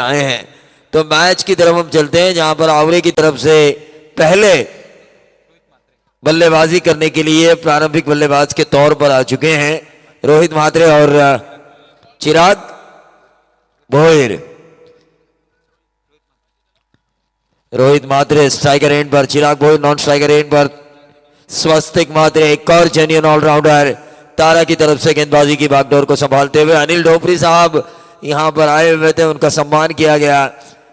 आए हैं। तो मैच की तरफ हम चलते हैं जहां पर आवरे की तरफ से पहले बल्लेबाजी करने के लिए प्रारंभिक बल्लेबाज के तौर पर आ चुके हैं रोहित म्हात्रे और चिराग भोईर। रोहित म्हात्रे स्ट्राइकर एंड पर, Chirag Bhoir non striker end पर। स्वस्तिक म्हात्रे एक और जेन्युइन ऑलराउंडर तारा की तरफ से गेंदबाजी की बागडोर को संभालते हुए अनिल ढोपरी साहब यहां पर आए हुए थे, उनका सम्मान किया गया।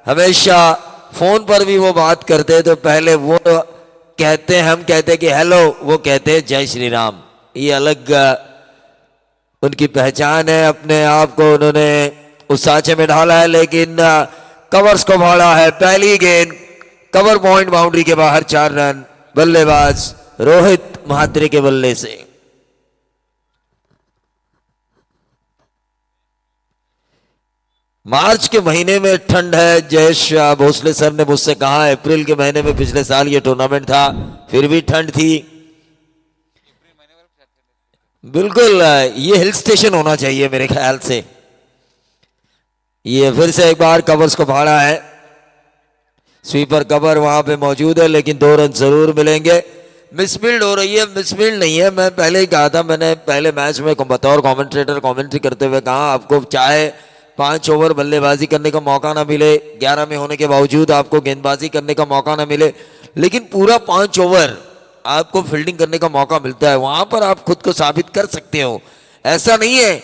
हमेशा फोन पर भी वो बात करते तो पहले वो कहते, हम कहते कि हेलो, वो कहते जय श्री राम। ये अलग उनकी पहचान है, अपने आप को उन्होंने उस सांचे में ढाला है। लेकिन कवर्स को भाड़ा है, पहली गेंद कवर पॉइंट बाउंड्री के बाहर 4 रन बल्लेबाज रोहित म्हात्रे के बल्ले से। मार्च के महीने में ठंड है, जयेश भोसले सर ने मुझसे कहा अप्रैल के महीने में पिछले साल ये टूर्नामेंट था, फिर भी ठंड थी। बिल्कुल, ये हिल स्टेशन होना चाहिए मेरे ख्याल से। ये फिर से एक बार कवर्स को भाड़ा है, स्वीपर कवर वहां पे मौजूद है, लेकिन 2 रन जरूर मिलेंगे। मिसफील्ड हो रही है, मिसफील्ड नहीं है, मैं पहले ही कहा था, मैंने पहले मैच में बतौर कमेंटेटर कमेंट्री करते हुए कहा आपको चाहे 5 ओवर बल्लेबाजी करने का मौका ना मिले, 11 में होने के बावजूद आपको गेंदबाजी करने का मौका ना मिले, लेकिन पूरा 5 ओवर आपको फील्डिंग करने का मौका मिलता है, वहां पर आप खुद को साबित कर सकते हो। ऐसा नहीं है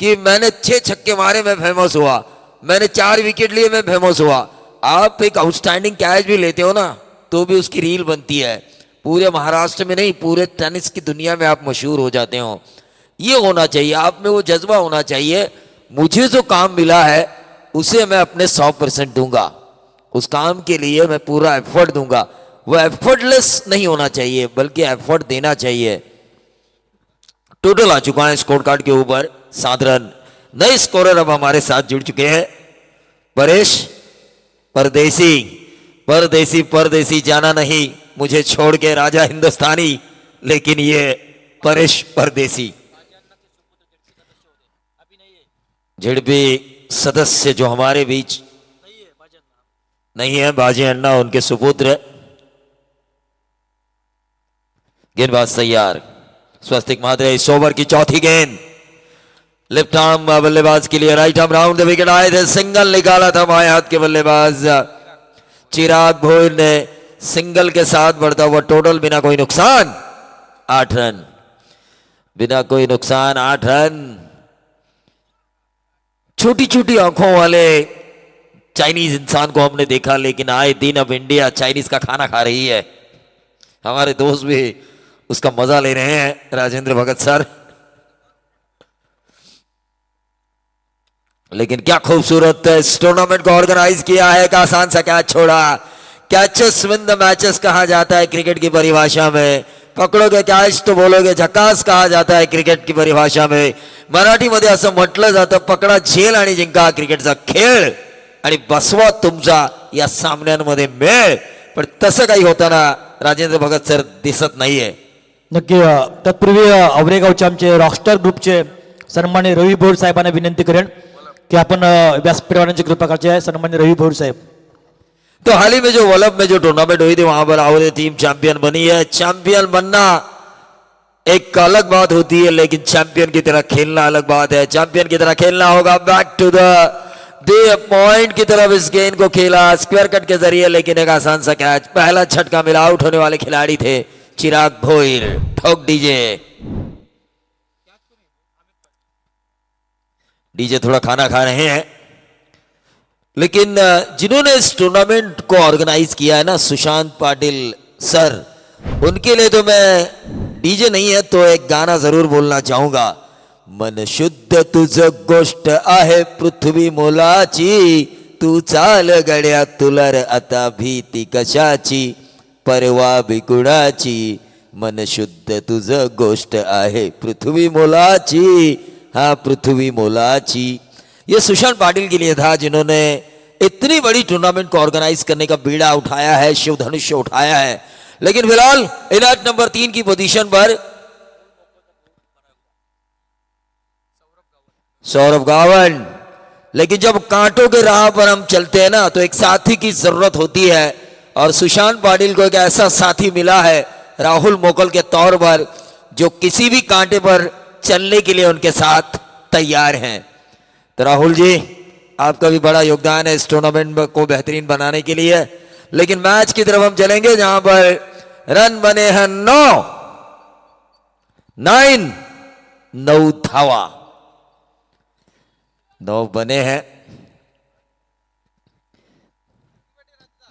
कि मैंने 6 छक्के मारे मैं फेमस हुआ, मैंने 4 विकेट लिए मैं फेमस हुआ। आप एक आउटस्टैंडिंग कैच भी लेते हो ना तो भी उसकी रील बनती है, पूरे महाराष्ट्र में नहीं पूरे टेनिस की दुनिया में आप मशहूर हो जाते हो। ये होना चाहिए, आप में वो जज्बा होना चाहिए, मुझे जो काम मिला है उसे मैं अपने 100% दूंगा, उस काम के लिए मैं पूरा एफर्ट दूंगा। वो एफर्टलेस नहीं होना चाहिए बल्कि एफर्ट देना चाहिए। टोटल आ चुका है स्कोर कार्ड के ऊपर 7 रन। नए स्कोरर अब हमारे साथ जुड़ चुके हैं, परेश परदेसी। परदेसी परदेसी जाना नहीं मुझे छोड़ के राजा हिंदुस्तानी, लेकिन ये परेश परदेसी झिड़पी सदस्य जो हमारे बीच नहीं है, बाजी अन्ना उनके सुपुत्र। गेंदबाज तैयार, स्वस्तिक म्हात्रे इस ओवर की चौथी गेंद लेफ्ट आर्म बल्लेबाज के लिए, right arm round the wicket आए थे, सिंगल निकाला था बाएं हाथ के बल्लेबाज चिराग भोईर ने, सिंगल के साथ बढ़ता हुआ टोटल बिना कोई नुकसान 8 रन, बिना कोई नुकसान 8 रन। छोटी छोटी आंखों वाले चाइनीज इंसान को हमने देखा, लेकिन आए दिन अब इंडिया चाइनीज का खाना खा रही है। हमारे दोस्त भी उसका मजा ले रहे हैं, राजेंद्र भगत सर। लेकिन क्या खूबसूरत इस टूर्नामेंट को ऑर्गेनाइज किया है, एक आसान सा कैच छोड़ा। कैचेस विन द मैचेस कहा जाता है क्रिकेट की परिभाषा में, पकड़ोगे कैच तो बोलोगे झकास कहा जाता है क्रिकेट की परिभाषा में। मराठीमध्ये असं म्हटलं जातं पकडा झेल आणि जिंका क्रिकेटचा खेळ आणि बसवा तुमचा या सामन्यांमध्ये मेळ, पण तसं काही होताना राजेंद्र भगत सर दिसत नाहीये। नक्की तत्पूर्वी आवरेगावचे आमचे रॉकस्टार ग्रुपचे सन्माननीय रवी भोर साहेबांना विनंती करेन कि आपण व्यासपीठावरची कृपा करायची सन्माननीय रवी भोर साहेब। तो हाल ही में जो वर्ल्ड कप में जो टूर्नामेंट हुई थी वहां पर आवरे टीम चैंपियन बनी है। चैंपियन बनना एक अलग बात होती है, लेकिन चैंपियन की तरह खेलना अलग बात है। चैंपियन की तरह खेलना होगा, बैक टू द पॉइंट की तरफ इस गेंद को खेला स्क्वायर कट के जरिए, लेकिन एक आसान सा कैच, पहला झटका मिला, आउट होने वाले खिलाड़ी थे चिराग भोईर। ठोक डीजे, डीजे थोड़ा खाना खा रहे हैं, लेकिन जिन्होंने इस टूर्नामेंट को ऑर्गेनाइज किया है ना सुशांत पाटिल सर, उनके लिए तो मैं डीजे नहीं है तो एक गाना जरूर बोलना चाहूंगा। मन शुद्ध तुझ गोष्ट आहे पृथ्वी मोलाची, तू चाल गड्या तुलर आता भीती कशाची, परवा बिकुडाची, मन शुद्ध तुझ गोष्ट आहे पृथ्वी मोलाची, हाँ पृथ्वी मोलाची। ये सुशांत पाटिल के लिए था जिन्होंने इतनी बड़ी टूर्नामेंट को ऑर्गेनाइज करने का बीड़ा उठाया है, शिव धनुष्य उठाया है। लेकिन फिलहाल इनायत नंबर 3 की पोजीशन पर सौरभ गावन लेकिन जब कांटों के राह पर हम चलते हैं ना तो एक साथी की जरूरत होती है, और सुशांत पाटिल को एक ऐसा साथी मिला है राहुल मोकल के तौर पर, जो किसी भी कांटे पर चलने के लिए उनके साथ तैयार हैं। तो राहुल जी, आपका भी बड़ा योगदान है इस टूर्नामेंट को बेहतरीन बनाने के लिए। लेकिन मैच की तरफ हम चलेंगे जहां पर रन बने हैं 9 धावा, 9 बने हैं।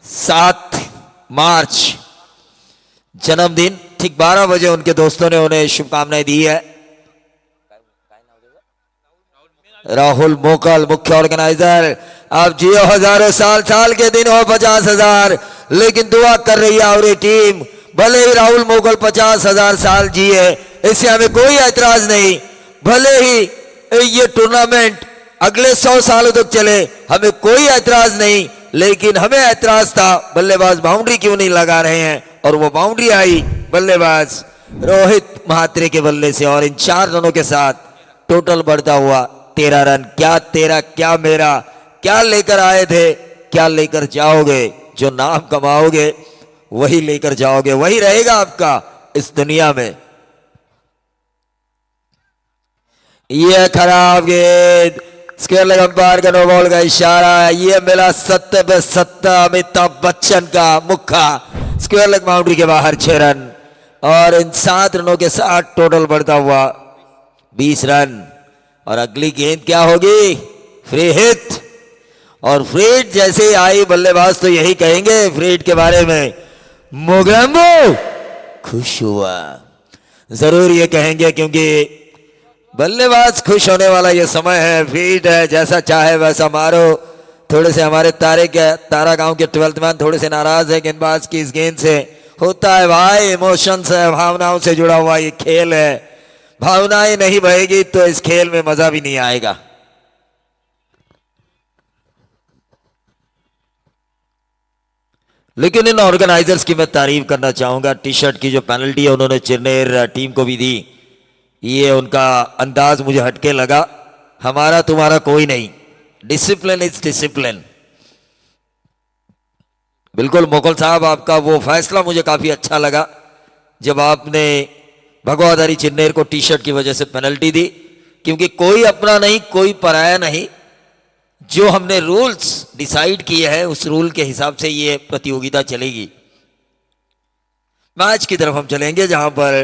7 मार्च जन्मदिन, ठीक 12 बजे उनके दोस्तों ने उन्हें शुभकामनाएं दी है। राहुल मोकल मुख्य ऑर्गेनाइजर, आप जियो हजारों साल, साल के दिन हो 50,000, लेकिन दुआ कर रही है और टीम, भले ही राहुल मोकल 50,000 साल जिए, इससे हमें कोई ऐतराज नहीं। भले ही ये टूर्नामेंट अगले 100 सालों तक चले, हमें कोई ऐतराज नहीं, लेकिन हमें ऐतराज था बल्लेबाज बाउंड्री क्यों नहीं लगा रहे हैं, और वो बाउंड्री आई बल्लेबाज रोहित महात्रे के बल्ले से, और इन 4 रनों के साथ टोटल बढ़ता हुआ 13 रन। क्या तेरा क्या मेरा, क्या लेकर आए थे, क्या लेकर जाओगे, जो नाम कमाओगे वही लेकर जाओगे, वही रहेगा आपका इस दुनिया में। ये खराब गेंद, स्क्वायर लेग अंपायर का नो बॉल का इशारा है। ये मिला 7 पे 7 अमिताभ बच्चन का मुक्का, स्क्वायर लेग बाउंड्री के बाहर 6 रन, और इन 7 रनों के साथ टोटल बढ़ता हुआ 20 रन। और अगली गेंद क्या होगी, फ्री हिट, और फ्रीड जैसे आई बल्लेबाज तो यही कहेंगे फ्रीड के बारे में, मोगैम्बो खुश हुआ, जरूर ये कहेंगे, क्योंकि बल्लेबाज खुश होने वाला ये समय है। फ्रीड है, जैसा चाहे वैसा मारो। थोड़े से हमारे तारा गांव के 12th मैन थोड़े से नाराज है गेंदबाज की इस गेंद से, होता है भाई, इमोशंस है, भावनाओं से जुड़ा हुआ ये खेल है, भावनाएं नहीं बहेगी तो इस खेल में मजा भी नहीं आएगा। लेकिन इन ऑर्गेनाइजर्स की मैं तारीफ करना चाहूंगा, टी शर्ट की जो पेनल्टी है उन्होंने चिरनेर टीम को भी दी, ये उनका अंदाज मुझे हटके लगा। हमारा तुम्हारा कोई नहीं, डिसिप्लिन इज डिसिप्लिन। बिल्कुल मोकल साहब, आपका वो फैसला मुझे काफी अच्छा लगा जब आपने भगवाधारी चिन्नेर को टी शर्ट की वजह से पेनल्टी दी, क्योंकि कोई अपना नहीं, कोई पराया नहीं, जो हमने रूल्स डिसाइड किए हैं उस रूल के हिसाब से ये प्रतियोगिता चलेगी। मैच की तरफ हम चलेंगे जहां पर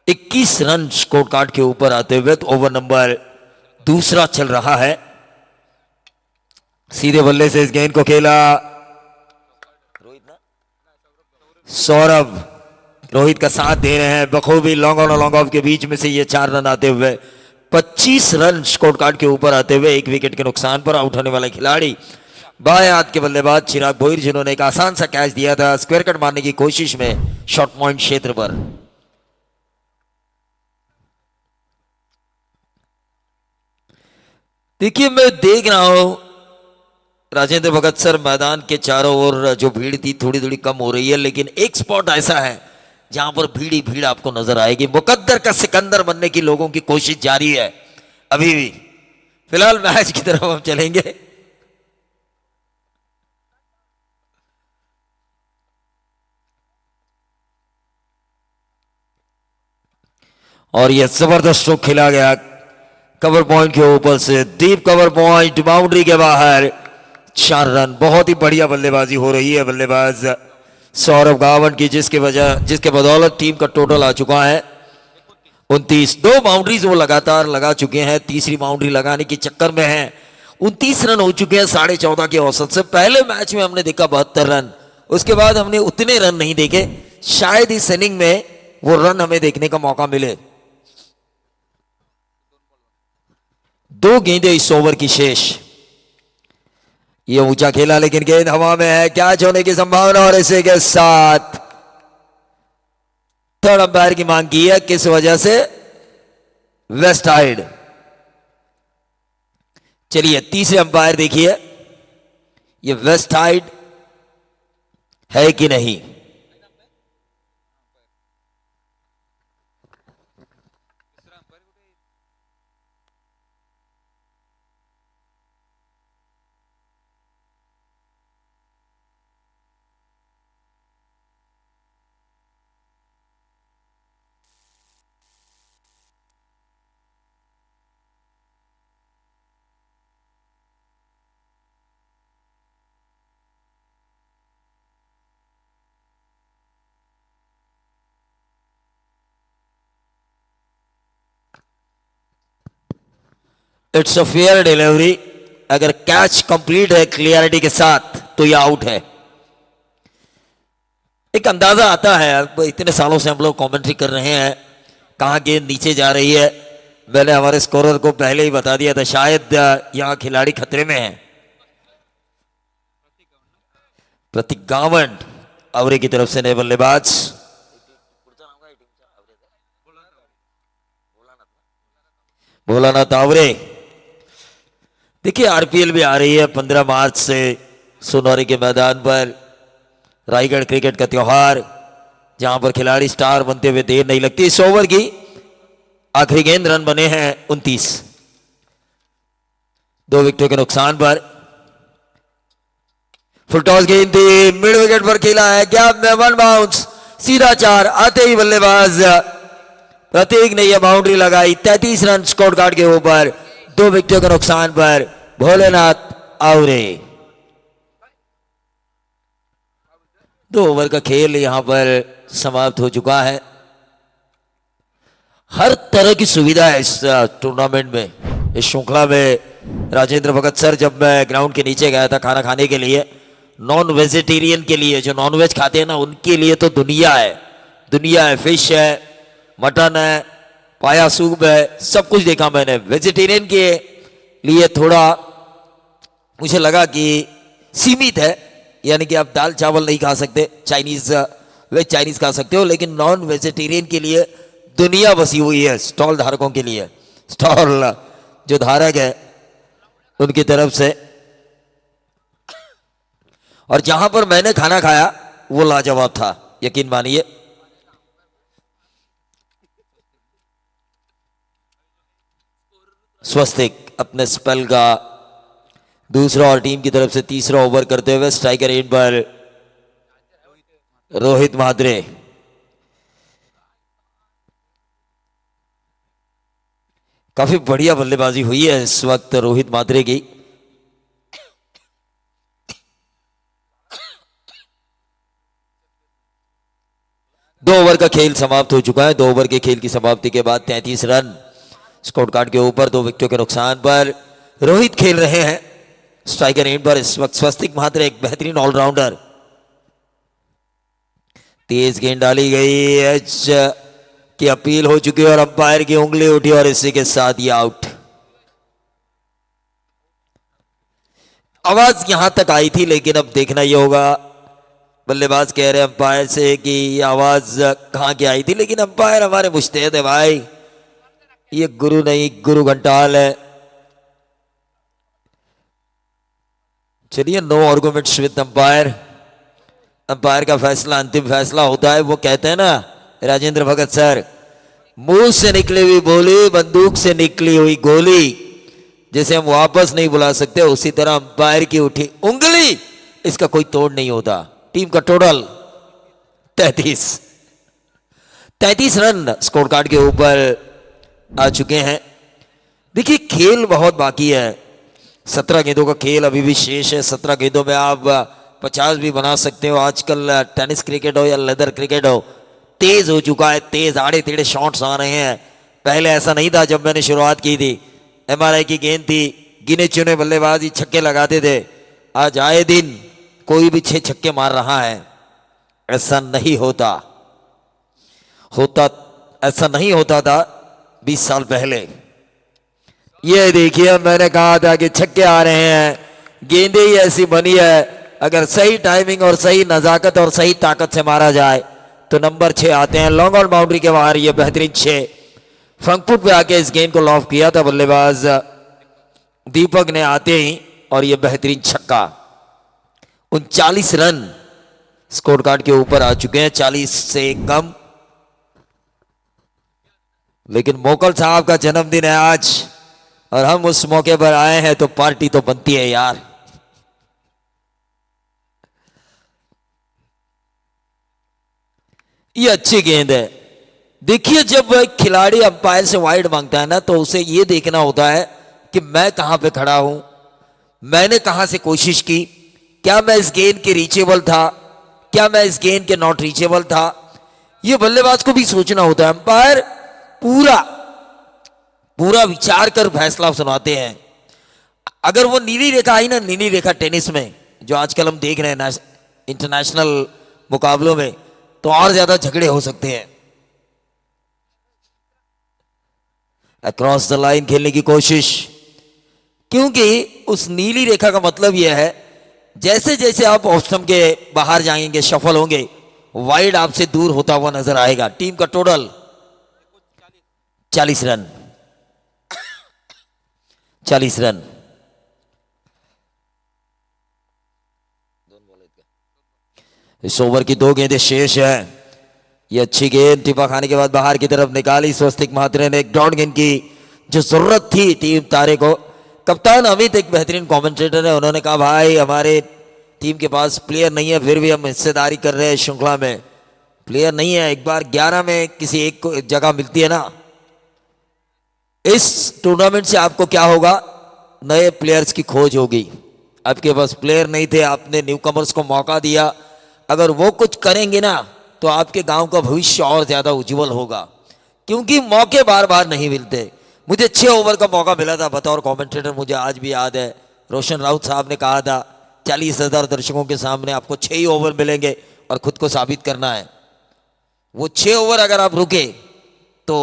21 रन स्कोर कार्ड के ऊपर आते हुए तो ओवर नंबर 2 चल रहा है। सीधे बल्ले से इस गेंद को खेला सौरभ, रोहित का साथ दे रहे हैं बखूबी, लॉन्ग ऑन और लॉन्ग ऑफ के बीच में से ये 4 रन आते हुए 25 रन स्कोर कार्ड के ऊपर आते हुए 1 विकेट के नुकसान पर आउट होने वाले खिलाड़ी बाएं हाथ के बल्लेबाज चिराग भोईर, जिन्होंने एक आसान सा कैच दिया था स्क्वायर कट मारने की कोशिश में शॉर्ट पॉइंट क्षेत्र पर। देखिए, मैं देख रहा हूं राजेंद्र भगत सर, मैदान के चारों ओर जो भीड़ थी थोड़ी थोड़ी कम हो रही है, लेकिन एक स्पॉट ऐसा है जहां पर भीड़ ही भीड़ आपको नजर आएगी। मुकद्दर का सिकंदर बनने की लोगों की कोशिश जारी है अभी भी। फिलहाल मैच की तरफ हम चलेंगे। और यह जबरदस्त स्ट्रोक खेला गया कवर पॉइंट के ऊपर से, डीप कवर पॉइंट, बाउंड्री के बाहर 4 रन। बहुत ही बढ़िया बल्लेबाजी हो रही है बल्लेबाज सौरभ गावन की, जिसके बदौलत टीम का टोटल आ चुका है 29। 2 बाउंड्रीज वो लगातार लगा चुके हैं, तीसरी बाउंड्री लगाने के चक्कर में है। 29 रन हो चुके हैं 14.5 के औसत से। पहले मैच में हमने देखा 72 रन, उसके बाद हमने उतने रन नहीं देखे। शायद इस इनिंग में वो रन हमें देखने का मौका मिले। 2 गेंदें इस ओवर की शेष। ये ऊंचा खेला लेकिन गेंद हवा में है, कैच होने की संभावना, और इसी के साथ थर्ड अंपायर की मांग की है। किस वजह से? West side. चलिए तीसरे अंपायर देखिए, ये वेस्ट साइड है कि नहीं। It's a fair delivery. अगर कैच कंप्लीट है क्लियरिटी के साथ तो ये आउट है। एक अंदाजा आता है, अब इतने सालों से हम लोग कमेंट्री कर रहे हैं, कहां गेंद नीचे जा रही है। मैंने हमारे स्कोरर को पहले ही बता दिया था, शायद यहां खिलाड़ी खतरे में है। प्रतीक गावंड आवरे की तरफ से नए बल्लेबाज। भोलानाथ आवरे। देखिए आरपीएल भी आ रही है 15 मार्च से सोनौरी के मैदान पर। रायगढ़ क्रिकेट का त्योहार, जहां पर खिलाड़ी स्टार बनते हुए देर नहीं लगती। इस ओवर की आखिरी गेंद, रन बने हैं 29। 2 विकेटों के नुकसान पर फुल टॉस गेंद थी, मिड विकेट पर खेला है, गैप में 1 बाउंस, सीधा 4। आते ही बल्लेबाज प्रतीक ने यह बाउंड्री लगाई। 33 रन स्कोर कार्ड के ऊपर, 2 विकेटों के नुकसान पर भोलेनाथ आवरे। 2 ओवर का खेल यहां पर समाप्त हो चुका है। हर तरह की सुविधा है इस टूर्नामेंट में, इस श्रृंखला में। राजेंद्र भगत सर, जब मैं ग्राउंड के नीचे गया था खाना खाने के लिए, नॉन वेजिटेरियन के लिए, जो नॉन वेज खाते हैं ना, उनके लिए तो दुनिया है, दुनिया है। फिश है, मटन है, पाया सूप है, सब कुछ देखा मैंने। वेजिटेरियन के लिए थोड़ा मुझे लगा कि सीमित है, यानी कि आप दाल चावल नहीं खा सकते। चाइनीज, वेज चाइनीज खा सकते हो, लेकिन नॉन वेजिटेरियन के लिए दुनिया बसी हुई है। स्टॉल धारकों के लिए, स्टॉल जो धारक है उनकी तरफ से। और जहां पर मैंने खाना खाया वो लाजवाब था, यकीन मानिए। स्वस्तिक अपने स्पेल का दूसरा और टीम की तरफ से तीसरा ओवर करते हुए स्ट्राइकर एंड पर रोहित म्हात्रे। काफी बढ़िया बल्लेबाजी हुई है इस वक्त रोहित म्हात्रे की। दो ओवर का खेल समाप्त हो चुका है। 2 ओवर के खेल की समाप्ति के बाद 33 रन स्कोर कार्ड के ऊपर, 2 विकेटों के नुकसान पर रोहित खेल रहे हैं स्ट्राइकर एंड पर। इस वक्त स्वस्तिक म्हात्रे एक बेहतरीन ऑलराउंडर। तेज गेंद डाली गई, एच की अपील हो चुकी है और अंपायर की उंगली उठी और इसी के साथ ये आउट। आवाज यहां तक आई थी, लेकिन अब देखना यह होगा, बल्लेबाज कह रहे अंपायर से कि ये आवाज कहां की आई थी, लेकिन अंपायर हमारे मुश्तैद है भाई, ये गुरु नहीं गुरु घंटाल है। चलिए, नो आर्गुमेंट्स विद अंपायर। अंपायर का फैसला अंतिम फैसला होता है। वो कहते हैं ना राजेंद्र भगत सर, मुंह से निकली हुई बोली, बंदूक से निकली हुई गोली, जैसे हम वापस नहीं बुला सकते, उसी तरह अंपायर की उठी उंगली, इसका कोई तोड़ नहीं होता। टीम का टोटल 33 रन स्कोर कार्ड के ऊपर आ चुके हैं। देखिए, खेल बहुत बाकी है। 17 गेंदों का खेल अभी भी शेष है। 17 गेंदों में आप 50 भी बना सकते हो। आजकल टेनिस क्रिकेट हो या लेदर क्रिकेट हो, तेज हो चुका है, तेज आड़े टेढ़े शॉट्स आ रहे हैं। पहले ऐसा नहीं था। जब मैंने शुरुआत की थी, एमआरआई की गेंद थी, गिने चुने बल्लेबाज ही छक्के लगाते थे। आज आए दिन कोई भी 6 छक्के मार रहा है। ऐसा नहीं होता ऐसा नहीं होता था 20 साल पहले। ये देखिए, मैंने कहा था कि छक्के आ रहे हैं, गेंदें ही ऐसी बनी है, अगर सही टाइमिंग और सही नजाकत और सही ताकत से मारा जाए तो नंबर 6 आते हैं। लॉन्ग ऑन बाउंड्री के बाहर ये बेहतरीन 6 फ्रंट फुट पे आके इस गेंद को लॉफ किया था बल्लेबाज दीपक ने आते ही, और ये बेहतरीन छक्का। 39 रन स्कोर कार्ड के ऊपर आ चुके हैं, 40 से कम। लेकिन मोकल साहब का जन्मदिन है आज, और हम उस मौके पर आए हैं तो पार्टी तो बनती है यार। ये अच्छी गेंद है। देखिए, जब खिलाड़ी अंपायर से वाइड मांगता है ना, तो उसे ये देखना होता है कि मैं कहां पे खड़ा हूं, मैंने कहां से कोशिश की, क्या मैं इस गेंद के रीचेबल था, क्या मैं इस गेंद के नॉट रीचेबल था। ये बल्लेबाज को भी सोचना होता है। अंपायर पूरा पूरा विचार कर फैसला सुनाते हैं। अगर वो नीली रेखा आई ना, नीली रेखा टेनिस में जो आजकल हम देख रहे हैं इंटरनेशनल मुकाबलों में, तो और ज्यादा झगड़े हो सकते हैं। अक्रॉस द लाइन खेलने की कोशिश, क्योंकि उस नीली रेखा का मतलब यह है जैसे जैसे आप ऑफ स्टंप के बाहर जाएंगे, शफल होंगे, वाइड आपसे दूर होता हुआ नजर आएगा। टीम का टोटल 40 रन, 40 रन। इस ओवर की 2 गेंदें शेष है। ये अच्छी गेंद टिपा खाने के बाद बाहर की तरफ निकाली स्वस्तिक महात्रे ने। एक डॉट गेंद की जो जरूरत थी टीम तारे को। कप्तान अमित एक बेहतरीन कमेंटेटर है, उन्होंने कहा भाई हमारे टीम के पास प्लेयर नहीं है, फिर भी हम हिस्सेदारी कर रहे हैं श्रृंखला में। प्लेयर नहीं है, एक बार 11 में किसी एक को जगह मिलती है ना। इस टूर्नामेंट से आपको क्या होगा, नए प्लेयर्स की खोज होगी। आपके पास प्लेयर नहीं थे, आपने न्यूकमर्स को मौका दिया। अगर वो कुछ करेंगे ना तो आपके गांव का भविष्य और ज्यादा उज्जवल होगा, क्योंकि मौके बार बार नहीं मिलते। मुझे 6 ओवर का मौका मिला था बतौर कमेंटेटर, मुझे आज भी याद है। रोशन राउत साहब ने कहा था 40,000 दर्शकों के सामने आपको 6 ही ओवर मिलेंगे और खुद को साबित करना है। वो 6 ओवर अगर आप रुके तो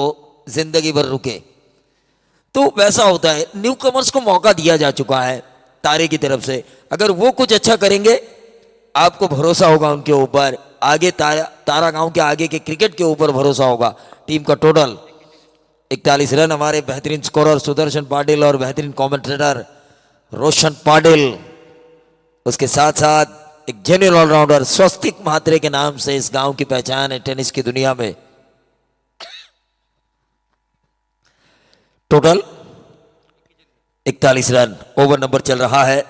जिंदगी भर रुके। तो वैसा होता है, न्यू कमर्स को मौका दिया जा चुका है तारे की तरफ से। अगर वो कुछ अच्छा करेंगे आपको भरोसा होगा उनके ऊपर, आगे तारा गांव के आगे के क्रिकेट के ऊपर भरोसा होगा। टीम का टोटल 41 रन। हमारे बेहतरीन स्कोरर सुदर्शन पाटिल और बेहतरीन कमेंटेटर रोशन पाटिल, उसके साथ साथ एक जेन्युइन ऑलराउंडर स्वस्तिक महात्रे के नाम से इस गांव की पहचान है टेनिस की दुनिया में। Total 41 run. ओवर नंबर चल रहा है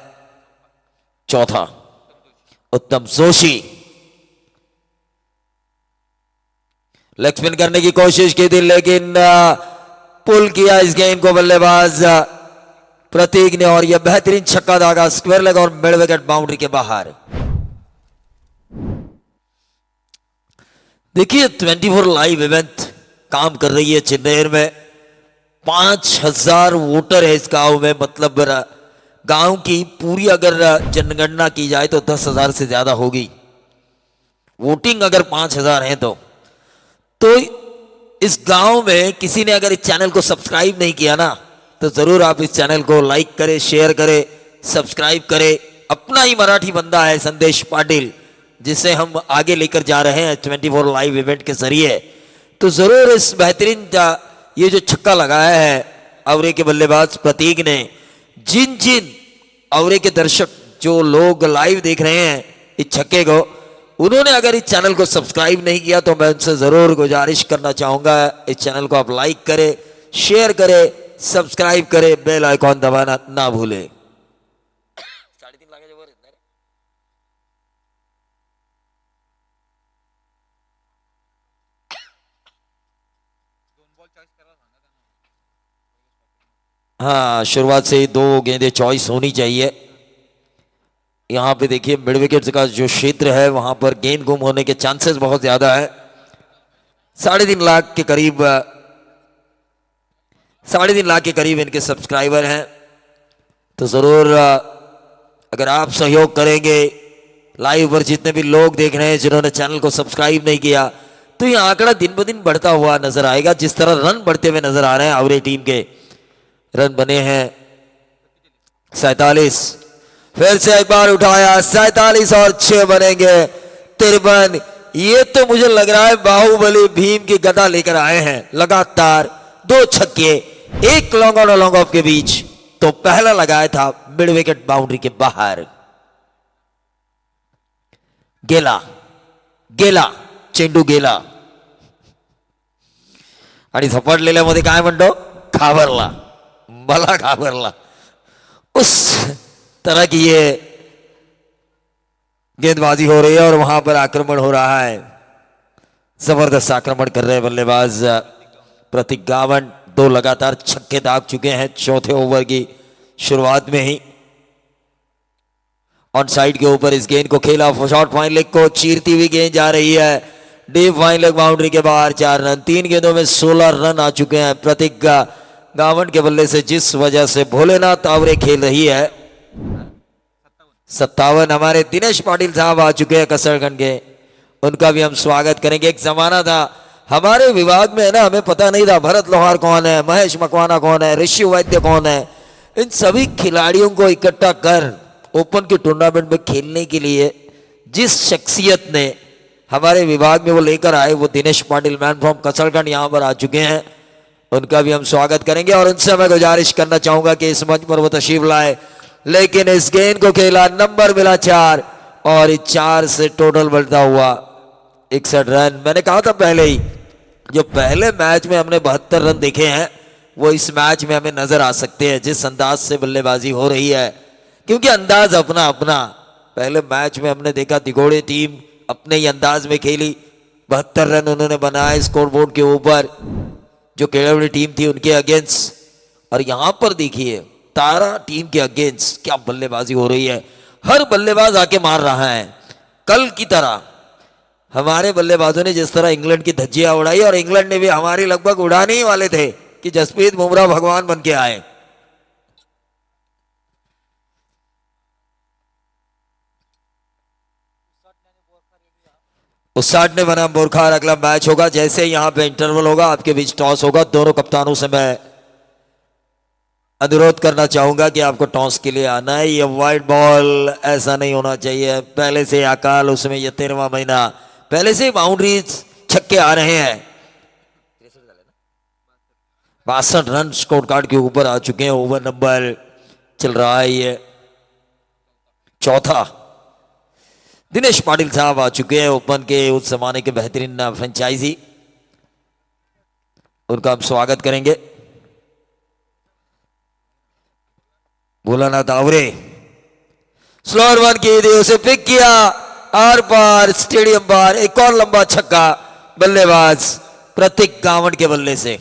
4था। उत्तम जोशी लेग स्पिन करने की कोशिश की थी, लेकिन पुल किया इस गेंद को बल्लेबाज प्रतीक ने, और यह बेहतरीन छक्का दागा स्क्वायर लेग और मिड विकेट बाउंड्री के बाहर। देखिए 24 लाइव इवेंट काम कर रही है चेन्नई में। 5,000 वोटर है इस गांव में, मतलब गांव की पूरी अगर जनगणना की जाए तो 10,000 से ज्यादा होगी। वोटिंग अगर 5,000 है तो इस गांव में किसी ने अगर इस चैनल को सब्सक्राइब नहीं किया ना, तो जरूर आप इस चैनल को लाइक करें, शेयर करें, सब्सक्राइब करें। अपना ही मराठी बंदा है संदेश पाटिल, जिसे हम आगे लेकर जा रहे हैं 24 लाइव इवेंट के जरिए। तो जरूर इस बेहतरीन ये जो छक्का लगाया है आवरे के बल्लेबाज प्रतीक ने, जिन जिन आवरे के दर्शक जो लोग लाइव देख रहे हैं इस छक्के को, उन्होंने अगर इस चैनल को सब्सक्राइब नहीं किया तो मैं उनसे जरूर गुजारिश करना चाहूंगा इस चैनल को आप लाइक करें, शेयर करें, सब्सक्राइब करें, बेल आइकॉन दबाना ना भूलें। हाँ, शुरुआत से ही 2 गेंदें चॉइस होनी चाहिए। यहाँ पे देखिए मिड विकेट का जो क्षेत्र है वहां पर गेंद गुम होने के चांसेस बहुत ज्यादा है। 3.5 लाख के करीब 3.5 लाख के करीब इनके सब्सक्राइबर हैं। तो जरूर अगर आप सहयोग करेंगे, लाइव पर जितने भी लोग देख रहे हैं जिन्होंने चैनल को सब्सक्राइब नहीं किया, तो ये आंकड़ा दिन ब दिन बढ़ता हुआ नजर आएगा। जिस तरह रन बढ़ते हुए नजर आ रहे हैं, आवरे टीम के रन बने हैं 47। फिर से एक बार उठाया 47 और 6 बनेंगे 53। ये तो मुझे लग रहा है बाहुबली भीम की गदा लेकर आए हैं। लगातार 2 छक्के, 1 लॉन्ग ऑन और लॉन्ग ऑफ के बीच। तो पहला लगाया था मिड विकेट बाउंड्री के बाहर। गेला गेला चेंडू गेला आणि झपाटलेल्यामध्ये काय म्हणतो, घाबरला, मला घाबरला। उस तरह की ये गेंदबाजी हो रही है और वहां पर आक्रमण हो रहा है। जबरदस्त आक्रमण कर रहे हैं बल्लेबाज प्रतीक गावन। 2 लगातार छक्के दाग चुके हैं 4थे ओवर की शुरुआत में ही। ऑन साइड के ऊपर इस गेंद को खेला, शॉर्ट फाइन लेग को चीरती हुई गेंद जा रही है डीप फाइन लेग बाउंड्री के बाहर। 4 रन। 3 गेंदों में 16 रन आ चुके हैं प्रतीक गावंड के बल्ले से जिस वजह से भोलेनाथ आवरे खेल रही है 57। हमारे दिनेश पाटिल साहब आ चुके हैं कसरगंज के, उनका भी हम स्वागत करेंगे। एक जमाना था हमारे विभाग में है ना, हमें पता नहीं था भरत लोहार कौन है, महेश मकवाना कौन है, ऋषि वैद्य कौन है। इन सभी खिलाड़ियों को इकट्ठा कर ओपन के टूर्नामेंट में खेलने के लिए जिस शख्सियत ने हमारे विभाग में वो लेकर आए, वो दिनेश पाटिल मैन फ्रॉम कसरगंज यहाँ पर आ चुके हैं, उनका भी हम स्वागत करेंगे। और उनसे मैं गुजारिश करना चाहूंगा कि इस मंच पर वो तशरीफ लाए, लेकिन इस गेंद को खेला, नंबर मिला 4 और 4 से टोटल बढ़ता हुआ 61 रन। मैंने कहा था पहले ही, जो पहले मैच में हमने 72 रन देखे हैं वो इस मैच में हमें नजर आ सकते हैं, जिस अंदाज से बल्लेबाजी हो रही है, क्योंकि अंदाज अपना अपना। पहले मैच में हमने देखा दिगोड़े टीम अपने ही अंदाज में खेली, 72 रन उन्होंने बनाए स्कोरबोर्ड के ऊपर, जो केरल टीम थी उनके अगेंस्ट। और यहां पर देखिए तारा टीम के अगेंस्ट क्या बल्लेबाजी हो रही है, हर बल्लेबाज आके मार रहा है। कल की तरह हमारे बल्लेबाजों ने जिस तरह इंग्लैंड की धज्जियां उड़ाई, और इंग्लैंड ने भी हमारी लगभग उड़ाने ही वाले थे कि जसप्रीत बुमराह भगवान बन के आए। उस 60 ने बना बोरखा। और अगला मैच होगा, जैसे यहां पे इंटरवल होगा आपके बीच टॉस होगा। दोनों कप्तानों से मैं अनुरोध करना चाहूंगा कि आपको टॉस के लिए आना है। ये वाइट बॉल ऐसा नहीं होना चाहिए, पहले से अकाल उसमें ये 13वां महीना, पहले से बाउंड्रीज छक्के आ रहे हैं। 62 रन स्कोर कार्ड के ऊपर आ चुके हैं। ओवर नंबर चल रहा है ये चौथा। दिनेश पाटिल साहब आ चुके हैं, ओपन के उस जमाने के बेहतरीन फ्रेंचाइजी, उनका हम स्वागत करेंगे। भोलानाथ आवरे स्लोअर वन की थी, उसे पिक किया आर पार स्टेडियम पार। एक और लंबा छक्का बल्लेबाज प्रतीक गावंड के बल्ले से।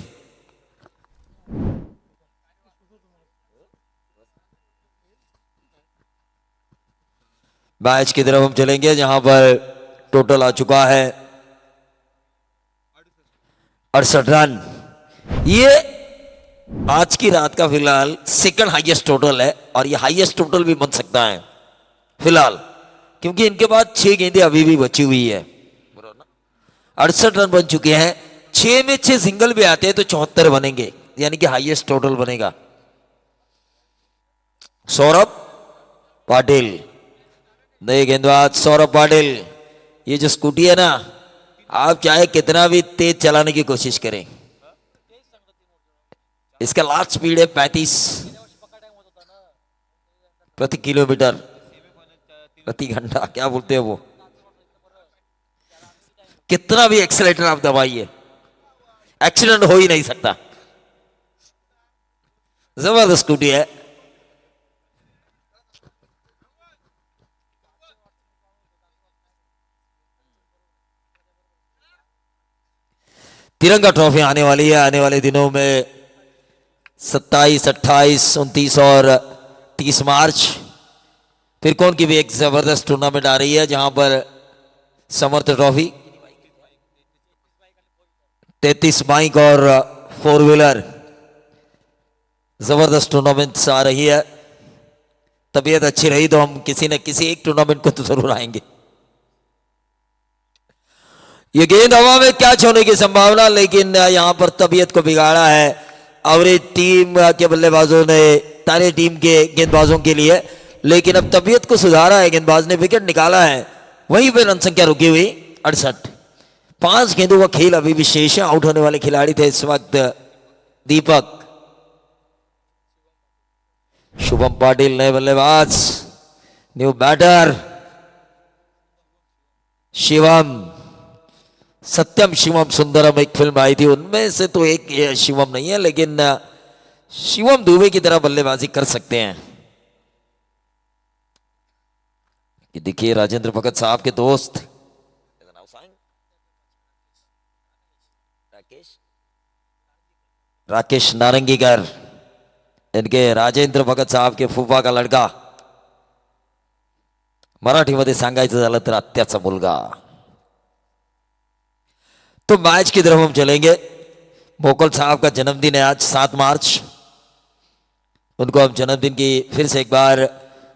मैच की तरफ हम चलेंगे, जहां पर टोटल आ चुका है 68 रन। ये आज की रात का फिलहाल सेकंड हाईएस्ट टोटल है, और ये हाईएस्ट टोटल भी बन सकता है फिलहाल, क्योंकि इनके बाद 6 गेंदें अभी भी बची हुई है। 68 रन बन चुके हैं, 6 में 6 सिंगल भी आते हैं तो 74 बनेंगे, यानी कि हाईएस्ट टोटल बनेगा। सौरभ पाटिल, नए गेंदबाज सौरभ पाटिल। ये जो स्कूटी है ना, आप चाहे कितना भी तेज चलाने की कोशिश करें, इसका लास्ट स्पीड है 35 प्रति किलोमीटर प्रति घंटा, क्या बोलते हैं वो। कितना भी एक्सीलेटर आप दबाइए, एक्सीडेंट हो ही नहीं सकता। जबरदस्त स्कूटी है। तिरंगा ट्रॉफी आने वाली है आने वाले दिनों में, 27, 28, 29 और 30 मार्च। फिर कौन की भी एक जबरदस्त टूर्नामेंट आ रही है, जहां पर समर्थ ट्रॉफी, 33 बाइक और 4 व्हीलर जबरदस्त टूर्नामेंट्स आ रही है। तबीयत अच्छी रही तो हम किसी न किसी एक टूर्नामेंट को तो जरूर आएंगे। ये गेंद हवा में कैच होने की संभावना, लेकिन यहां पर तबीयत को बिगाड़ा है अवरेज टीम के बल्लेबाजों ने, तारे टीम के गेंदबाजों के लिए। लेकिन अब तबीयत को सुधारा है, गेंदबाज ने विकेट निकाला है, वहीं पे रन संख्या रुकी हुई 68। 5 गेंदों का खेल अभी भी शेष है। आउट होने वाले खिलाड़ी थे इस वक्त दीपक। शुभम पाटिल नए बल्लेबाज, न्यू बैटर शिवम, सत्यम शिवम सुंदरम एक फिल्म आई थी, उनमें से तो एक शिवम नहीं है, लेकिन शिवम दुबे की तरह बल्लेबाजी कर सकते हैं। ये देखिए राजेंद्र भगत साहब के दोस्त राकेश नारंगीकर, इनके राजेंद्र भगत साहब के फुफा का लड़का, मराठीमध्ये सांगायचं झालं तर आत्याचा मुलगा। तो मैच की तरफ हम चलेंगे। मोकल साहब का जन्मदिन है आज 7 मार्च। उनको हम जन्मदिन की फिर से एक बार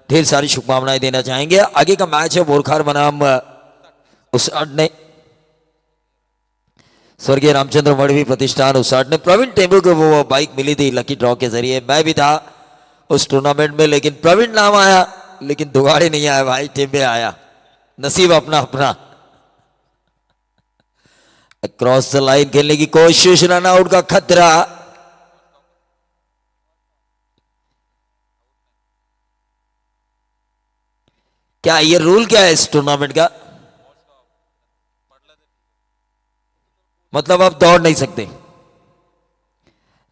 ढेर सारी शुभकामनाएं देना चाहेंगे। आगे का मैच है बोरखार बनाम उसाट ने स्वर्गीय रामचंद्र मड़वी प्रतिष्ठान उसाट ने। प्रवीण टेम्बू को वो बाइक मिली थी लकी ड्रॉ के जरिए, मैं भी था उस टूर्नामेंट में, लेकिन प्रवीण नाम आया लेकिन दुगाड़े नहीं आया भाई, टेम्बे आया, नसीब अपना अपना। क्रॉस द लाइन खेलने की कोशिश, रन आउट का खतरा। क्या ये रूल क्या है इस टूर्नामेंट का? मतलब आप दौड़ नहीं सकते,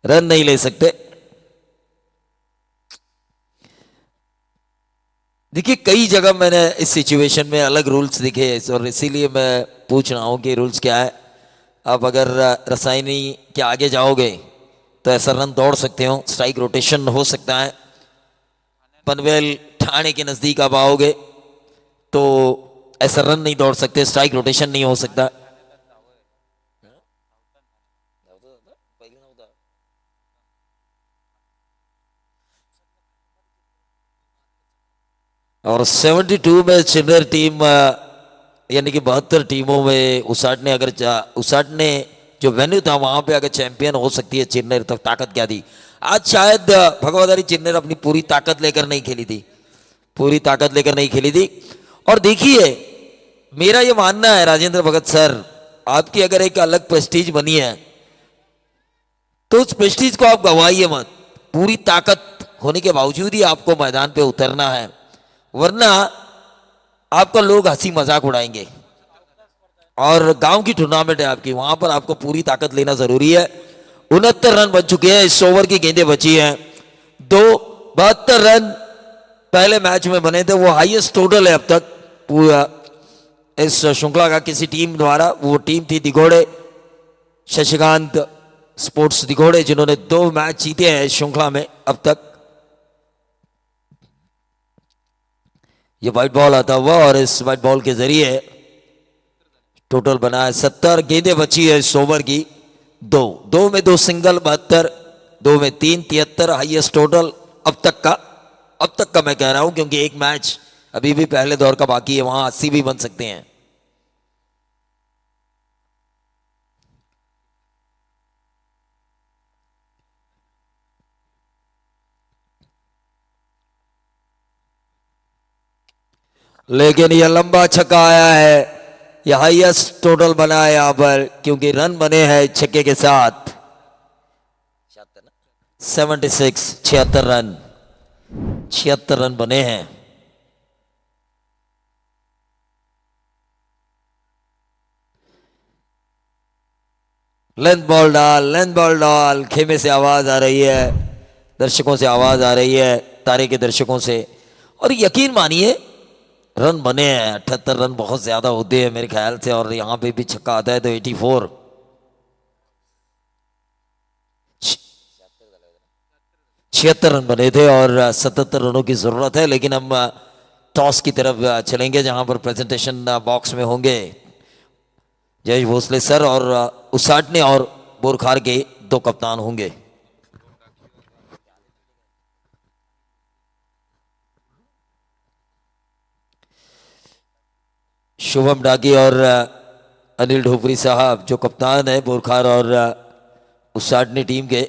रन नहीं ले सकते। देखिए कई जगह मैंने इस सिचुएशन में अलग रूल्स दिखे और इसीलिए मैं पूछ रहा हूं कि रूल्स क्या है। आप अगर रसायनी के आगे जाओगे तो ऐसा रन दौड़ सकते हो, स्ट्राइक रोटेशन हो सकता है। पनवेल ठाणे के नजदीक आप आओगे तो ऐसा रन नहीं दौड़ सकते, स्ट्राइक रोटेशन नहीं हो सकता। और 72 में चिन्नर टीम यानी कि 72 टीमों में उसाट ने अगर उसाट ने जो वेन्यू था वहां पे अगर चैंपियन हो सकती है चिन्नर, तो ताकत क्या थी। आज शायद भगवदारी चिन्नर अपनी पूरी ताकत लेकर नहीं खेली थी, पूरी ताकत लेकर नहीं खेली थी। और देखिए मेरा ये मानना है राजेंद्र भगत सर, आपकी अगर एक अलग प्रेस्टीज बनी है तो उस प्रेस्टीज को आप गंवाइए मत। पूरी ताकत होने के बावजूद ही आपको मैदान पे उतरना है, वरना आपका लोग हंसी मजाक उड़ाएंगे। और गांव की टूर्नामेंट है आपकी, वहां पर आपको पूरी ताकत लेना जरूरी है। 69 रन बन चुके हैं, इस ओवर की गेंदें बची हैं 72 रन पहले मैच में बने थे, वो हाईएस्ट टोटल है अब तक पूरा इस श्रृंखला का किसी टीम द्वारा। वो टीम थी दिघोड़े, शशिकांत स्पोर्ट्स दिघोड़े, जिन्होंने 2 मैच जीते हैं इस श्रृंखला में अब तक। ये व्हाइट बॉल आता हुआ और इस व्हाइट बॉल के जरिए टोटल बना है 70 गेंदें बची है इस ओवर की। 2 में 2 सिंगल 72, 2 में 3 73 हाईएस्ट टोटल अब तक का मैं कह रहा हूं, क्योंकि एक मैच अभी भी पहले दौर का बाकी है, वहां 80 भी बन सकते हैं। लेकिन यह लंबा छक्का आया है, यह हाईएस्ट टोटल बना है यहां पर, क्योंकि रन बने हैं छक्के के साथ 76 रन 76 रन बने हैं। लेंथ बॉल डाल, खेमे से आवाज आ रही है, दर्शकों से आवाज आ रही है, तारे के दर्शकों से। और यकीन मानिए रन बने हैं 78 रन, बहुत ज्यादा होते हैं मेरे ख्याल से। और यहां पे भी छक्का आता है तो 84 76 रन बने थे और 77 रनों की जरूरत है। लेकिन हम टॉस की तरफ चलेंगे, जहां पर प्रेजेंटेशन बॉक्स में होंगे जयेश भोसले सर, और उसाटने और बोरखार के 2 कप्तान होंगे। शुभम डागी और अनिल ढोपरी साहब जो कप्तान है बोरखार और उसाटने टीम के,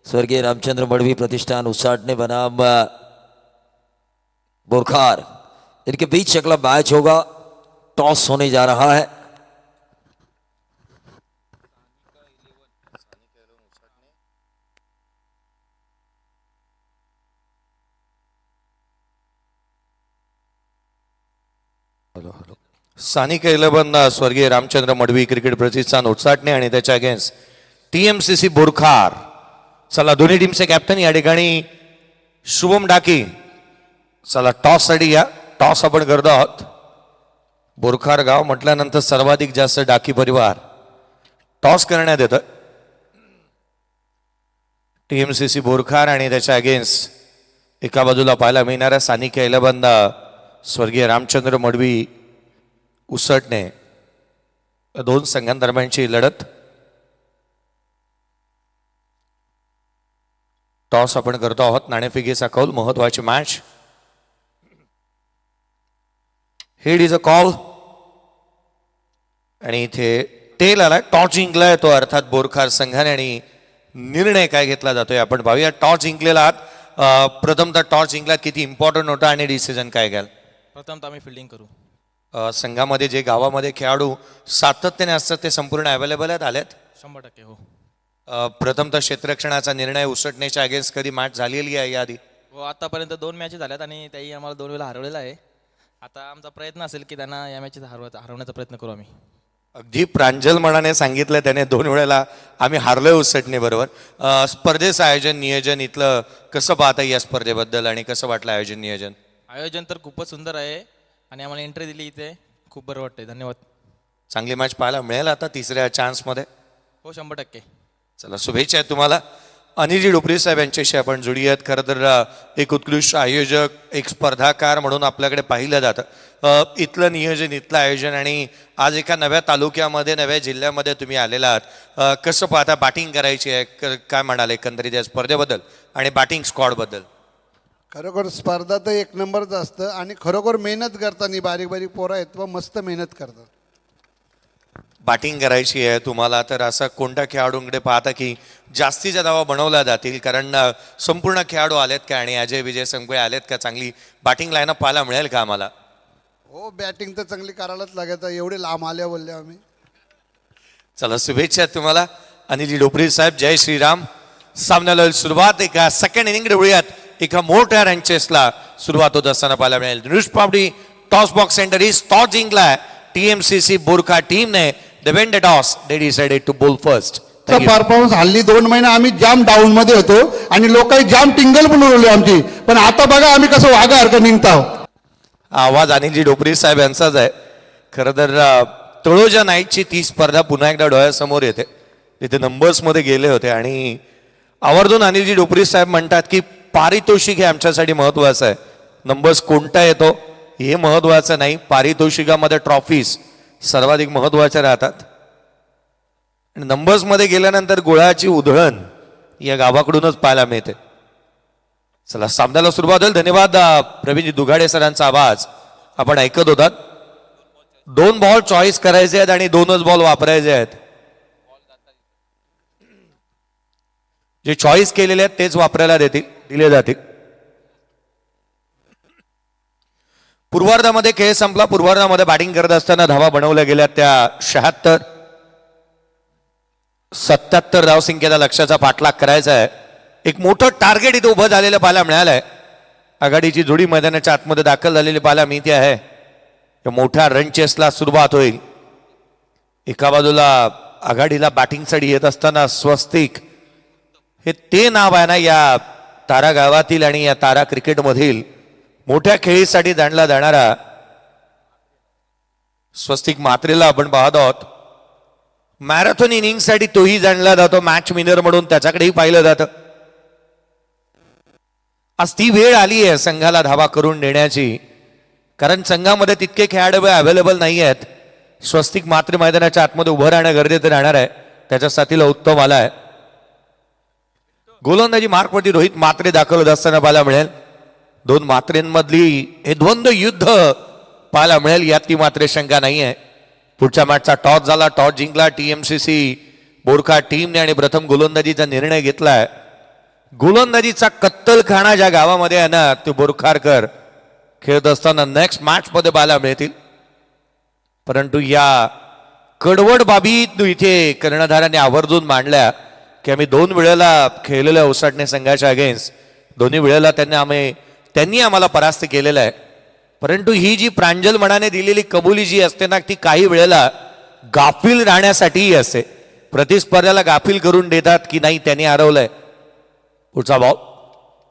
स्वर्गीय रामचंद्र मड़वी प्रतिष्ठान उसाटने बनाम बोरखार, इनके बीच अगला मैच होगा। टॉस होने जा रहा है। स्थानिक 11 स्वर्गीय रामचंद्र मडवी क्रिकेट प्रतिष्ठान उसाटणे आणि त्याच्या अगेन्स्ट TMCC बोरखार। चला दोन्ही टीमचे कॅप्टन या ठिकाणी शुभम डाकी। चला टॉस साठी या, टॉस आपण करतो आहोत। बोरखार गाव म्हटल्यानंतर सर्वाधिक जास्त डाकी परिवार टॉस करण्यात येतं। TMCC बोरखार आणि त्याच्या अगेन्स्ट एका बाजूला पाहायला मिळणाऱ्या स्थानिक 11 स्वर्गीय रामचंद्र मडवी उसटणे, 2 संघांदरम्यानची लढत। टॉस आपण करतो आहोत. नाणेफेकीचा कौल, महत्वाची match. Head is a call आणि इथे टेल आला. टॉस जिंकलाय तो अर्थात बोरखार संघाने आणि निर्णय काय घेतला जातोय आपण पाहूया. टॉस जिंकलेला आहात, प्रथमतः टॉस जिंकलात, किती इम्पॉर्टंट होता आणि डिसिजन काय घ्याल? प्रथमतः आम्ही फिल्डिंग करू. संघामध्ये जे गावामध्ये खेळाडू सातत्याने असतात ते संपूर्ण अवेलेबल आहेत, आलेत? 100% हो. प्रथमतः क्षेत्ररक्षणाचा निर्णय उसटण्याच्या अगेन्स्ट कधी मॅच झालेली आहे याआधी? हो, आतापर्यंत 2 मॅचेस झाल्यात आणि त्याही आम्हाला 2 वेळा हरवलेला आहे. आता आमचा प्रयत्न असेल की त्यांना या मॅचेस हरवण्याचा प्रयत्न करू आम्ही. अगदी प्रांजल मनाने सांगितलं त्याने. 2 वेळेला आम्ही हारलोय उसटणे बरोबर. स्पर्धेचं आयोजन नियोजन इथलं कसं पाहता या स्पर्धेबद्दल आणि कसं वाटलं आयोजन नियोजन? आयोजन तर खूपच सुंदर आहे आणि आम्हाला एंट्री दिली इथे, खूप बरं वाटतंय. धन्यवाद. चांगली मॅच पाहायला मिळेल आता तिसऱ्या चान्समध्ये. हो, 100%. चला, शुभेच्छा आहेत तुम्हाला. अनिलजी डोपरे साहेब यांच्याशी आपण जोडूयात. खरं तर एक उत्कृष्ट आयोजक, एक स्पर्धाकार म्हणून आपल्याकडे पाहिलं जातं. इथलं नियोजन, इथलं आयोजन आणि आज एका नव्या तालुक्यामध्ये, नव्या जिल्ह्यामध्ये तुम्ही आलेला आहात. कसं पाहता बॅटिंग करायची आहे, काय म्हणाले एकंदरीत या स्पर्धेबद्दल आणि बॅटिंग स्क्वॉडबद्दल? खरोखर स्पर्धा तर एक नंबरच असतं आणि खरोखर मेहनत करताना बारीक बारीक पोरं आहेत व मस्त मेहनत करतात. बॅटिंग करायची आहे तुम्हाला, तर असं कोणत्या खेळाडूंकडे पाहता की जास्तीच्या धावा बनवल्या जातील? कारण संपूर्ण खेळाडू आलेत का आणि अजय विजय संघ आलेत का? चांगली बॅटिंग लाईनअप पाहायला मिळेल का आम्हाला? हो, बॅटिंग तर चांगली करायलाच लागत. एवढे लांब आल्या बोलले आम्ही. चला, शुभेच्छा तुम्हाला अनिलजी डोपरे साहेब. जय श्रीराम. सामन्याला सुरुवात एका सेकंड इनिंग डोळ्यात एका मोठ्या रनचेसला सुरुवात होत असताना पाहायला मिळेल. Dhanush Pawdi toss box centre is toss जिंकलाय टीएमसीसी बोरखा टीमने. They won the toss, they decided to bowl first. Performance हल्ली 2 महिने आम्ही जाम डाऊन मध्ये होतो आणि लोकांनी जाम टिंगल बनवली आमची, पण आता बघा आम्ही कसं वाघासारखं निघतो. आवाज अनिलजी डोपरे साहेब यांचाच आहे. खरं तर तळोजा नाईटची ती स्पर्धा पुन्हा एकदा डोळ्यासमोर येते. तिथे नंबर्समध्ये गेले होते आणि आवर्जून अनिलजी डोपरे साहेब म्हणतात की पारितोषिक हे आमच्यासाठी महत्वाचं आहे. नंबर्स कोणता येतो हे महत्वाचं नाही, पारितोषिकामध्ये ट्रॉफीज सर्वाधिक महत्वाच्या राहतात. आणि नंबर्समध्ये गेल्यानंतर गुळाची उधळण या गावाकडूनच पाहायला मिळते. चला, सामन्याला सुरुवात होईल. धन्यवाद प्रवीणजी दुगाडे सरांचा आवाज आपण ऐकत होतात. 2 बॉल चॉईस करायचे आहेत आणि 2च बॉल वापरायचे आहेत. जे चॉईस केलेले आहेत तेच वापरायला दिले जातील. पूर्वार्धामध्ये खेळ संपला. पूर्वार्धामध्ये बॅटिंग करत असताना धावा बनवल्या गेल्या त्या 76. 77 धावसंख्येचा लक्ष्याचा पाठलाग करायचा आहे. एक मोठं टार्गेट इथे उभं झालेलं पाहायला मिळालंय. आघाडीची जोडी मैदानाच्या आतमध्ये दाखल झालेली पाहायला मिळते आहे. या मोठ्या रन चेसला सुरुवात होईल. एका बाजूला आघाडीला बॅटिंगसाठी येत असताना स्वस्तिक हे ते नाव आहे ना या तारा गावातील आणि या तारा क्रिकेटमधील मोठ्या खेळीसाठी जाणला जाणारा स्वस्तिक मात्रेला आपण पाहत आहोत. मॅरेथॉन इनिंगसाठी तोही जाणला जातो, मॅच विनर म्हणून त्याच्याकडेही पाहिलं जातं. आज ती वेळ आली आहे संघाला धावा करून देण्याची, कारण संघामध्ये तितके खेळाडू अवेलेबल नाही आहेत. स्वस्तिक मात्रे मैदानाच्या आतमध्ये उभं राहणं गरजेचं राहणार आहे. त्याच्या साथीला उत्तम आला आहे. गोलंदाजी मार्कवरती रोहित मात्रे दाखल होत असताना पाहायला मिळेल. 2 मात्रेंमधली हे द्वंद्व युद्ध पाहायला मिळेल, यात ती मात्र शंका नाही आहे. पुढच्या मॅचचा टॉस झाला, टॉस जिंकला टीएमसीसी बोरखा टीमने आणि प्रथम गोलंदाजीचा निर्णय घेतलाय. गोलंदाजीचा कत्तलखाना ज्या गावामध्ये आहे ना, ते बोरखारकर खेळत असताना नेक्स्ट मॅच मध्ये पाहायला मिळतील. परंतु या कडवड बाबी इथे कर्णधाराने आवर्जून मांडल्या की आम्ही 2 वेळेला खेळलेल्या उसाटणे संघाच्या अगेन्स्ट, दोन्ही वेळेला त्यांनी आम्हाला परास्त केलेलं आहे. परंतु ही जी प्रांजल मनाने दिलेली कबुली जी असते ना, ती काही वेळेला गाफील राहण्यासाठीही असते. प्रतिस्पर्ध्याला गाफील करून देतात की नाही त्यांनी हरवलंय. पुढचा बॉल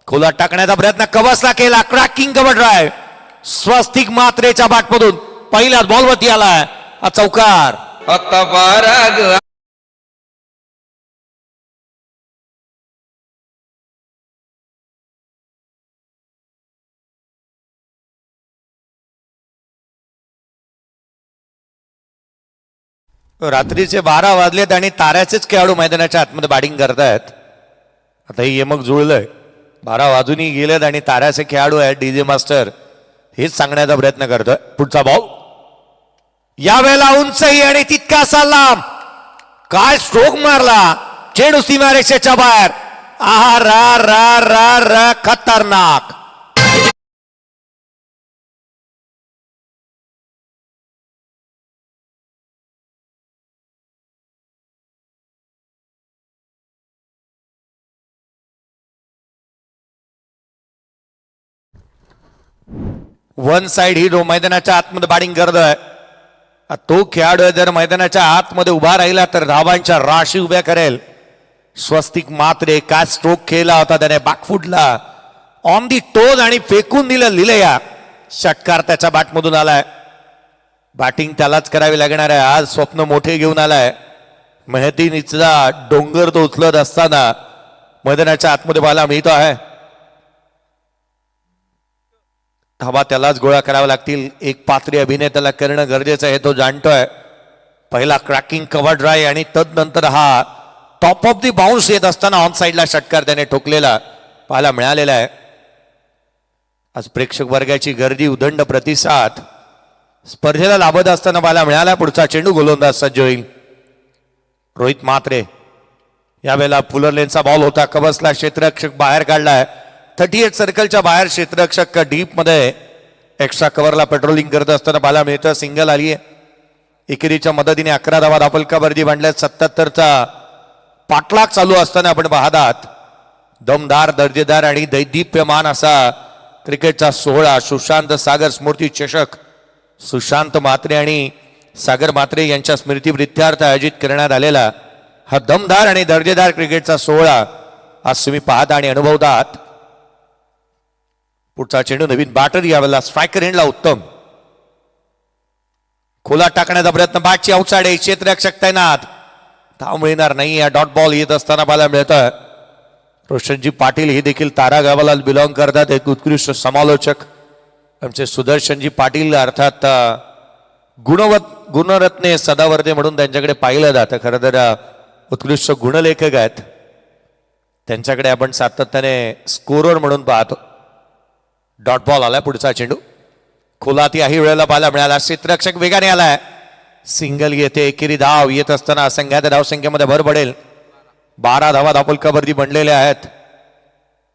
खोलात टाकण्याचा प्रयत्न, कवसला केला, क्रॅकिंग कव्हर ड्राइव्ह स्वस्तिक मात्रेच्या बॅटमधून पहिल्याच बॉलवरती आलाय हा चौकार. रात्रीचे 12 वाजलेत आणि ताऱ्याचेच खेळाडू मैदानाच्या आतमध्ये बॅटिंग करतायत. आता हे यमक जुळलंय, 12 वाजूनही गेलेत आणि ताऱ्याचे खेळाडू आहेत डीजे मास्टर हेच सांगण्याचा प्रयत्न करतोय. पुढचा बॉल यावेळेला उंचही आणि तितकासा लांब, काय स्ट्रोक मारला, चेंडू सीमारेषेच्या बाहेर. आहा रा रा रा रा खतरनाक. वन साइड हिरो मैदानाच्या आतमध्ये बॅटिंग करतोय. तो खेळाडू जर मैदानाच्या आतमध्ये उभा राहिला तर धावांच्या राशी उभ्या करेल. स्वस्तिक मात्रे काय स्ट्रोक खेळला होता त्याने बॅकफुटला ऑन दी टोज आणि फेकून दिलं लिलया. षटकार त्याच्या बॅटमधून आलाय. बॅटिंग त्यालाच करावी लागणार आहे. आज स्वप्न मोठे घेऊन आलाय. मेहदीचा डोंगर तो उचलत असताना मैदानाच्या आतमध्ये पाहायला मिळतो आहे. धावा त्यालाच गोळा करावा लागतील. एक पात्री अभिनेत्याला करणं गरजेचं आहे, तो जाणतोय. पहिला क्रॅकिंग कव्हर ड्राय आणि तदनंतर हा टॉप ऑफ दी बाउन्स येत असताना ऑन साइडला षटकार त्याने ठोकलेला पाहायला मिळालेला आहे. आज प्रेक्षक वर्गाची गर्दी, उदंड प्रतिसाद स्पर्धेला लाभत असताना पाहायला मिळाला. पुढचा चेंडू गोलंदाज सज्ज होईल. रोहित म्हात्रे यावेळेला पुलर लेनचा बॉल होता, कबसला, क्षेत्ररक्षक बाहेर काढलाय. 38 सर्कलच्या बाहेर क्षेत्ररक्षक डीप मध्ये एक्स्ट्रा कव्हरला पेट्रोलिंग करत असताना पाहायला मिळतं. सिंगल आली आहे. एकेरीच्या मदतीने 11 धावा धापलकावरती बांधल्यात. 77चा पाठलाग चालू असताना आपण पाहत आहात. दमदार, दर्जेदार आणि दैदिप्यमान असा क्रिकेटचा सोहळा सुशांत सागर स्मृती चषक सुशांत म्हात्रे आणि सागर म्हात्रे यांच्या स्मृतीप्रित्यर्थ आयोजित करण्यात आलेला हा दमदार आणि दर्जेदार क्रिकेटचा सोहळा आज तुम्ही पाहता आणि अनुभवतात. पुढचा चेंडू नवीन बॅटर यावेळेला स्ट्रायकर एंडला उत्तम खोला टाकण्याचा प्रयत्न. बॅटची आउटसाइड आहे. क्षेत्ररक्षक तैनात. धाव मिळणार नाही. या डॉट बॉल येत असताना पाहायला मिळतं. रोशनजी पाटील हे देखील तारा गावाला बिलॉंग करतात. एक उत्कृष्ट समालोचक आमचे सुदर्शनजी पाटील अर्थात गुणरत्ने सदावर्ते म्हणून त्यांच्याकडे पाहिलं जातं. खरं तर उत्कृष्ट गुणलेखक आहेत. त्यांच्याकडे आपण सातत्याने स्कोरर म्हणून पाहतो. डॉट बॉल आलाय. पुढचा चेंडू खोलात याही वेळेला पाहायला मिळाला. क्षेत्ररक्षक वेगाने आलाय. सिंगल येते. एकेरी धाव येत असताना संघाच्या धावसंख्येमध्ये भर पडेल. 12 धावा धापलकावरती बनलेल्या आहेत.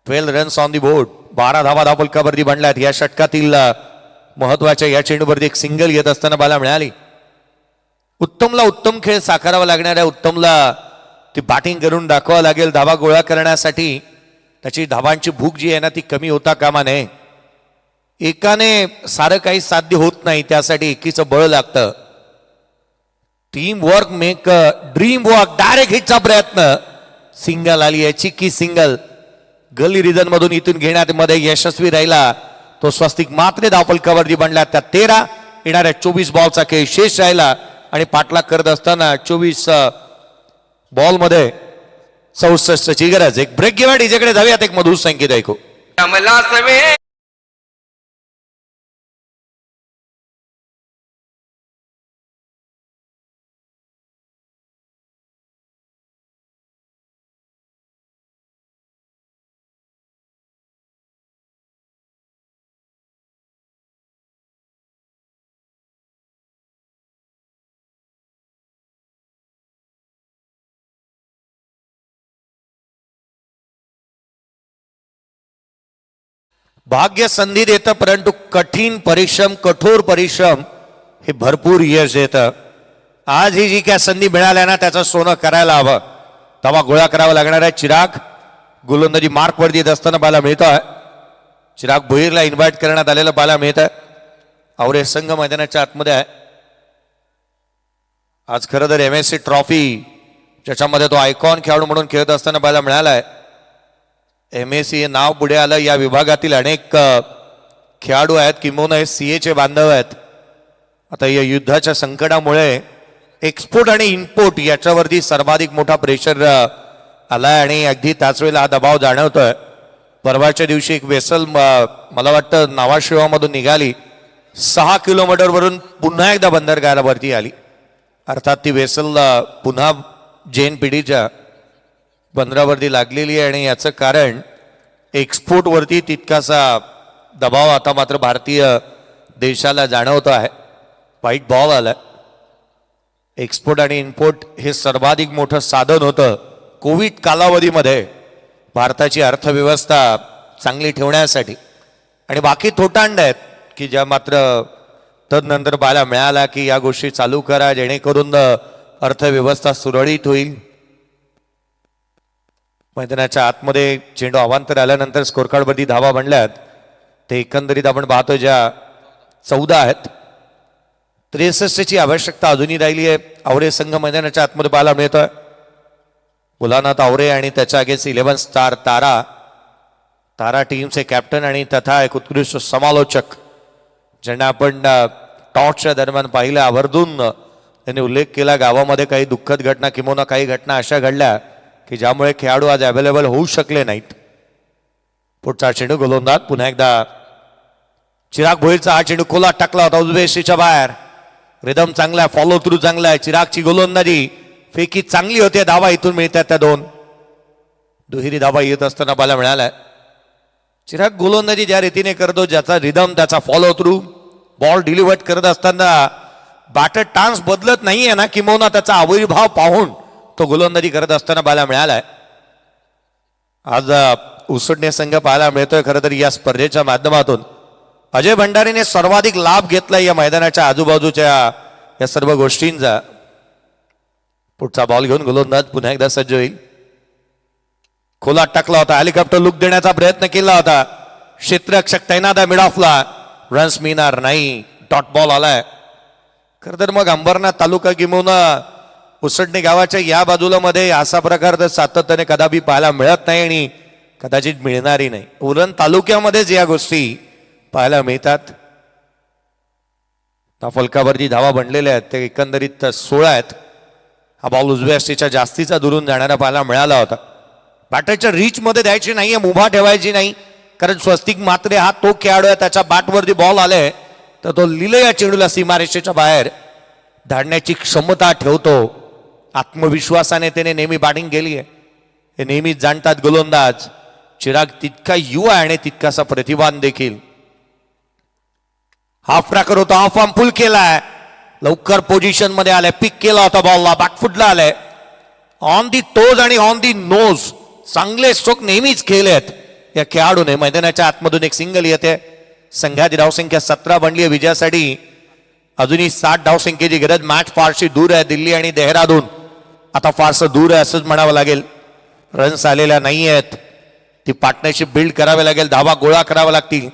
12 रन्स ऑन दी बोर्ड. 12 धावा धापलकावरती बनल्या आहेत. या षटकातील महत्वाच्या या चेंडूवरती एक सिंगल येत असताना पाहायला मिळाली. उत्तमला उत्तम खेळ साकारावा लागणार आहे. उत्तमला ती बॅटिंग करून दाखवावं लागेल. धावा गोळा करण्यासाठी त्याची धावांची भूक जी आहे ना ती कमी होता कामा नये. एकाने सारं काही साध्य होत नाही. त्यासाठी एकीचं बळ लागतं. Team work make dream work. Direct हिटचा प्रयत्न. सिंगल आली आहे. चिक्की सिंगल गली रिजन मधून इथून घेण्यात मध्ये यशस्वी राहिला तो स्वस्तिक मात्रे धावपलकावरती बनला. त्या 13 येणाऱ्या 24 बॉलचा खेळ शेष राहिला आणि पाठलाग करत असताना 24 बॉल मध्ये 64 ची गरज. एक ब्रेक घेऊया. डीजेकडे जाऊयात. एक मधुर संगीत ऐकू. भाग्य संधी देतं परंतु कठीण परिश्रम, कठोर परिश्रम हे भरपूर यश देतं. आज ही जी काय संधी मिळाल्या ना त्याचं सोनं करायला हवं. तवा गोळा करावा लागणार आहे. चिराग गोलंदाजी मार्क वरती येत असताना पाहायला मिळत आहे. चिराग भोईरला इन्व्हाइट करण्यात आलेलं पाहायला मिळत आहे. आवरे संघ मैदानाच्या आतमध्ये आहे. आज खरं तर MSC ट्रॉफी ज्याच्यामध्ये तो आयकॉन खेळाडू म्हणून खेळत असताना पाहायला मिळाला आहे. MSC हे नाव पुढे आलं. या विभागातील अनेक खेळाडू आहेत किंबहुना हे CA चे बांधव आहेत. आता या युद्धाच्या संकटामुळे एक्सपोर्ट आणि इम्पोर्ट याच्यावरती सर्वाधिक मोठा प्रेशर आलाय आणि अगदी त्याच वेळेला हा दबाव जाणवतोय. परवाच्या दिवशी एक वेसल मला वाटतं नावाशिवामधून निघाली. 6 किलोमीटरवरून पुन्हा एकदा बंदरगारावरती आली. अर्थात ती वेसल पुन्हा JNPTच्या 15वरती लागलेली आहे आणि याचं कारण एक्सपोर्टवरती तितकासा दबाव आता मात्र भारतीय देशाला जाणवतो आहे. वाईट बॉल आला. एक्सपोर्ट आणि इम्पोर्ट हे सर्वाधिक मोठं साधन होतं कोविड कालावधीमध्ये भारताची अर्थव्यवस्था चांगली ठेवण्यासाठी, आणि बाकी थोटांड आहेत की ज्या मात्र तदनंतर पाहायला मिळाला की या गोष्टी चालू करा जेणेकरून अर्थव्यवस्था सुरळीत होईल. मैदानाच्या आतमध्ये चेंडू अवांतर आल्यानंतर स्कोरकार्डवरती धावा बनल्यात ते एकंदरीत आपण पाहतो ज्या 14 आहेत. 63ची आवश्यकता अजूनही राहिली आहे. आवरे संघ मैदानाच्या आतमध्ये पाहायला मिळतोय. गुलानाथ आवरे आणि त्याच्या अगेन्स्ट 11 स्टार तारा टीमचे कॅप्टन आणि तथा एक उत्कृष्ट समालोचक ज्यांना आपण टॉसच्या दरम्यान पाहिलं. आवर्जून त्यांनी उल्लेख केला गावामध्ये काही दुःखद घटना किंवा काही घटना अशा घडल्या की ज्यामुळे खेळाडू आज अवेलेबल होऊ शकले नाहीत. पुढचा चेंडू गोलंदाज पुन्हा एकदा चिराग भोईरचा हा चेंडू खोला टाकला होता उजवेशीच्या बाहेर. रिदम चांगला आहे, फॉलो थ्रू चांगला आहे. चिरागची गोलंदाजी फेकी चांगली होती. धावा इथून मिळतात त्या 2 दुहेरी धावा येत असताना पाहायला मिळालाय. चिराग गोलंदाजी ज्या रीतीने करतो, ज्याचा रिदम, त्याचा फॉलो थ्रू, बॉल डिलिव्हर करत असताना बॅटर टान्स बदलत नाहीये ना, किंवा त्याचा आविर्भाव पाहून तो गोलंदाजी करत असताना पाहायला मिळालाय. आज उसडणे संघ पाहायला मिळतोय खरं तर या स्पर्धेच्या माध्यमातून. अजय भंडारीने सर्वाधिक लाभ घेतलाय या मैदानाच्या आजूबाजूच्या या सर्व गोष्टींचा. पुढचा बॉल घेऊन गोलंदाज पुन्हा एकदा सज्ज होईल. खोला टाकला होता, हेलिकॉप्टर लुक देण्याचा प्रयत्न केला होता. क्षेत्ररक्षक तैनात आहे मिड ऑफला, रन्स मिळणार नाही. डॉट बॉल आलाय. खरं तर मग अंबरनाथ तालुका किंवा उसडणे गावाच्या या बाजूला मध्ये असा प्रकार तर सातत्याने कदापि पाहायला मिळत नाही आणि कदाचित मिळणारही नाही. उरण तालुक्यामध्येच या गोष्टी पाहायला मिळतात. फलकावरती धावा बनलेल्या आहेत ते एकंदरीत 16 आहेत. हा बॉल उजव्या अष्टीच्या जास्तीचा दुरून जाणारा पाहायला मिळाला होता. बॅटरच्या रीच मध्ये द्यायची नाहीये, मुभा ठेवायची नाही, कारण स्वस्तिक मात्रे हा तो खेळाडू आहे. त्याच्या बॅटवरती बॉल आले तर तो लिले या चेंडूला सीमारेषेच्या बाहेर धाडण्याची क्षमता ठेवतो. आत्मविश्वासाने त्याने नेहमी बॅटिंग केली आहे हे नेहमीच जाणतात गोलंदाज. चिराग तितका युवा आहे आणि तितकासा प्रतिभान देखील. हाफ ट्रॅकर होता, हाफ आर्म फुल केलाय, लवकर पोझिशन मध्ये आलाय, पिक केला होता बॉलला, बॅकफुटला आलाय. ऑन दी टोज आणि ऑन दी नोज चांगले स्ट्रोक नेहमीच खेळलेत या खेळाडूने. मैदानाच्या आतमधून एक सिंगल येते. संघाची धावसंख्या 17 बनली आहे विजयासाठी. अजूनही 60 धावसंख्येची गरज. मॅच फारशी दूर आहे. दिल्ली आणि देहरादून आता फारसं दूर आहे असंच म्हणावं लागेल. रन्स आलेल्या नाही आहेत. ती पार्टनरशिप बिल्ड करावी लागेल, धावा गोळा करावा लागतील.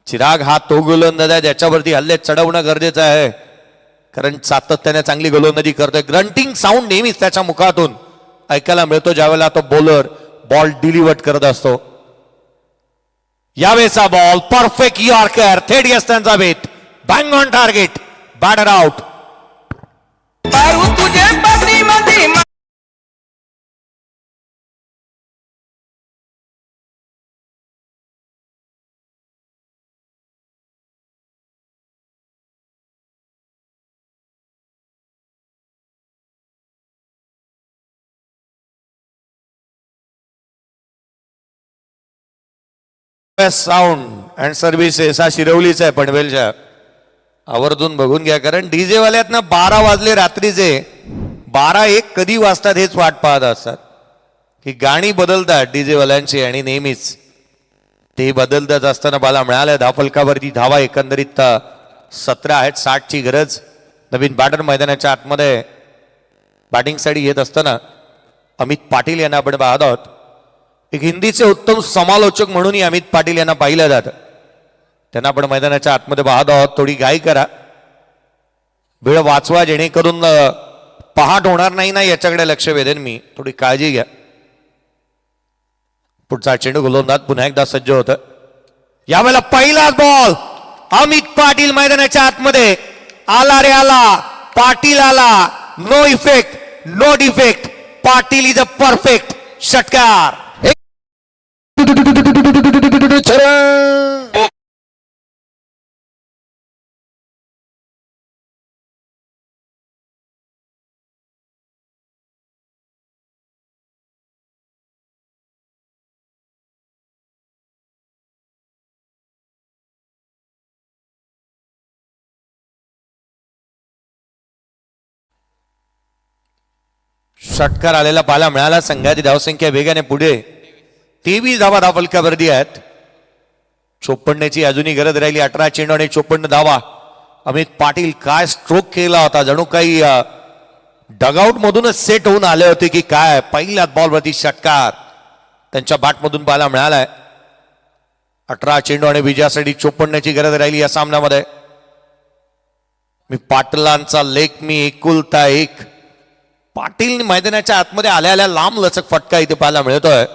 चिराग हा तो गोलंदाज आहे ज्याच्यावरती हल्ले चढवणं गरजेचं आहे, कारण सातत्याने चांगली गोलंदाजी करतोय. ग्रंटिंग साऊंड नेहमीच त्याच्या मुखातून ऐकायला मिळतो ज्यावेळेला तो बॉलर बॉल डिलिव्हर करत असतो. यावेळेचा बॉल परफेक्ट यॉर्कर, थेट यस्त्यांचा बेट, bang on target, batter out. Sound and services हा शिरवलीच आहे पनवेलच्या. आवर्जून बघून घ्या, कारण डीजे वाल्यात ना 12 वाजले रात्रीचे 12-1 कधी वाजतात हेच वाट पाहत असतात की गाणी बदलतात डीजे वाल्यांची, आणि नेहमीच ते बदलतच असताना मला मिळाल्या. धावफलकावरती धावा एकंदरीत 17 आहेत. 60ची गरज. नवीन बॅटर मैदानाच्या आतमध्ये बॅटिंगसाठी येत असताना अमित पाटील यांना आपण पाहत आहोत. एक हिंदीचे उत्तम समालोचक म्हणूनही अमित पाटील यांना पाहिलं जातं. त्यांना आपण मैदानाच्या आतमध्ये पाहत आहोत. थोडी घाई करा, वेळ वाचवा, जेणेकरून पहाट होणार नाही ना याच्याकडे लक्ष वेधेन मी. थोडी काळजी घ्या. पुढचा चेंडू गोलंदाज पुन्हा एकदा सज्ज होतं. यावेळेला पहिलाच बॉल अमित पाटील मैदानाच्या आतमध्ये. आला रे आला, पाटील आला. No effect, no defect. Patil is a perfect षटकार. षटकार आलेला पाहायला मिळाला. संघाची धावसंख्या वेगाने पुढे 23 धावा धावफलकावरती आहेत. 54ची अजूनही गरज राहिली. 18 चेंडू आणि 54 धावा. अमित पाटील काय स्ट्रोक केला होता, जणू काही डगआउट मधूनच सेट होऊन आले होते की काय. पहिल्याच बॉलवरती षटकार त्यांच्या बॅटमधून पाहायला मिळालाय. 18 चेंडू आणि विजयासाठी 54ची गरज राहिली या सामन्यामध्ये. मी पाटलांचा लेख, मी एकुलता एक. पाटील मैदानाच्या आतमध्ये आल्या आल्या लांब लचक फटका इथे पाहायला मिळतोय.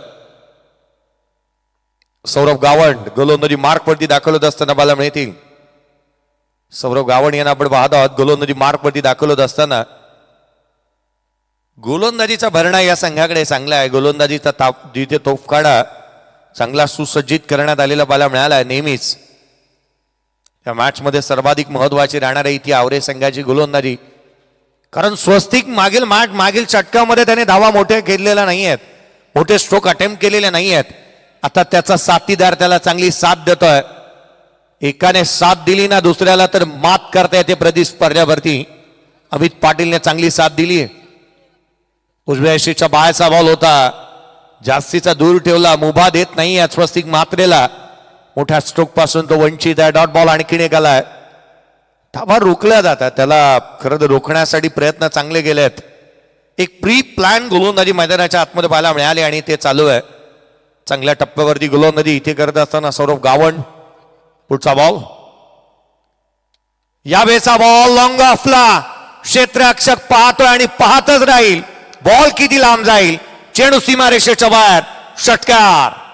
सौरभ गावंड गोलंदाजी मार्कवरती दाखल होत असताना पाहायला मिळतील. सौरभ गावंड यांना आपण पाहत आहोत गोलंदाजी मार्कवरती दाखल होत असताना. गोलंदाजीचा भरणा या संघाकडे चांगला आहे. गोलंदाजीचा जिथे तोफखाडा चांगला सुसज्जित करण्यात आलेला पाहायला मिळाला आहे. नेहमीच या मॅच मध्ये सर्वाधिक महत्वाची राहणार आहे ती आवरे संघाची गोलंदाजी. कारण स्वस्तिक मागील षटकामध्ये त्याने धावा मोठ्या खेळलेल्या नाही आहेत, मोठे स्ट्रोक अटेम्प्ट केलेले नाही आहेत. आता त्याचा साथीदार त्याला चांगली साथ देतोय. एकाने साथ दिली ना दुसऱ्याला तर मात करता येते प्रतिस्पर्ध्यावरती. अमित पाटीलने चांगली साथ दिली. उजव्या यशीच्या बाहेरचा बॉल होता, जास्तीचा दूर ठेवला. मुभा देत नाही आहे स्वस्तिक मात्रेला. मोठ्या स्ट्रोक पासून तो वंचित आहे. डॉट बॉल आणखीन एक आलाय. धावा रोखल्या जातात, त्याला खरं तर रोखण्यासाठी प्रयत्न चांगले गेलेत. एक प्री प्लॅन गोलंदाजी मैदानाच्या आतमध्ये पाहायला मिळाली आणि ते चालू आहे. चांगल्या टप्प्यावरती गोलंदाजी इथे करत असताना सौरभ गावंड. पुढचा बॉल, यावेळेचा बॉल लॉंग ऑफला. क्षेत्ररक्षक पाहतोय आणि पाहतच राहील. बॉल किती लांब जाईल. चेंडू सीमारेषेच्या बाहेर. षटकार.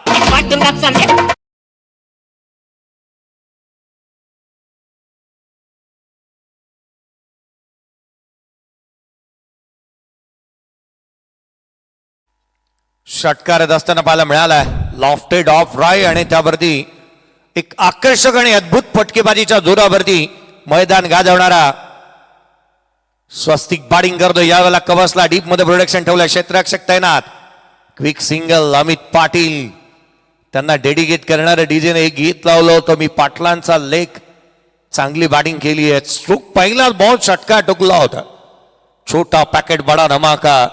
षटकार येत असताना पाहायला मिळालाय. लॉफ्टेड ऑफ राईट आणि त्यावरती एक आकर्षक आणि अद्भुत फटकेबाजीच्या जोरावरती मैदान गाजवणारा स्वस्तिक बॅटिंग करतो. यावेळेला कव्हर्सला डीप मध्ये प्रोडक्शन ठेवलं. क्षेत्ररक्षक तैनात. Quick single. अमित पाटील त्यांना डेडिकेट करणाऱ्या डीजेने एक गीत लावलं होतं, मी पाटलांचा लेख. चांगली बॅटिंग केली आहे. स्ट्रोक पहिलाच बॉल षटकार टोकला होता. छोटा पॅकेट बडा धमाका.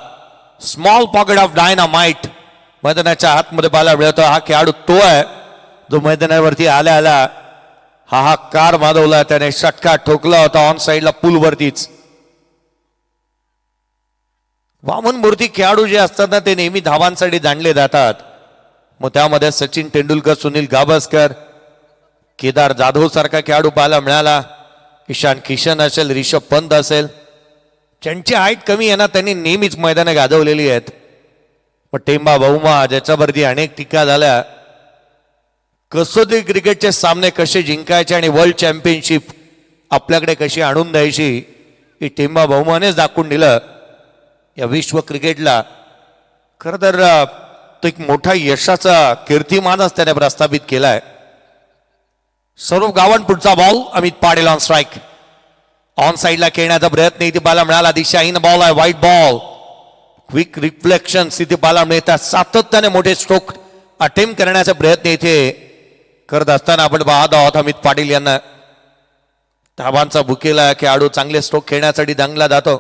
स्मॉल पॉकेट ऑफ डायनामाइट मैदानाच्या आतमध्ये पाहायला मिळतो. हा खेळाडू तो आहे जो मैदानावरती आल्या आल्या हा कार माजवला. त्याने षटकार ठोकला होता ऑन साइडला पूल वरतीच. वामन मूर्ती खेळाडू जे असतात ना ते नेहमी धावांसाठी जाणले जातात. मग त्यामध्ये सचिन तेंडुलकर, सुनील गावस्कर, केदार जाधव सारखा खेळाडू पाहायला मिळाला. ईशान किशन असेल, रिषभ पंत असेल, ज्यांची हाईट कमी आहे ना त्यांनी नेहमीच मैदानं गाजवलेली आहेत. पण टेंबा बहुमा ज्याच्यावरती अनेक टीका झाल्या, कसोटी क्रिकेटचे सामने कसे जिंकायचे आणि वर्ल्ड चॅम्पियनशिप आपल्याकडे कशी आणून द्यायची ही टेंबा बहुमानेच दाखवून दिलं या विश्व क्रिकेटला. खरं तर तो एक मोठा यशाचा कीर्तिमानच त्याने प्रस्थापित केलाय. सौरभ गावंड पुढचा ball. Amit Patil on strike. On साइडला खेळण्याचा प्रयत्न इथे पाहायला मिळाला. दिशाहीन बॉल आहे. White ball. क्विक रिफ्लेक्शन इथे पाहायला मिळतात. सातत्याने मोठे स्ट्रोक अटेम्प्ट करण्याचा प्रयत्न इथे करत असताना आपण पाहत आहोत अमित पाटील यांना. धावांचा भुकेला खेळाडू चांगले स्ट्रोक खेळण्यासाठी दांगला जातो.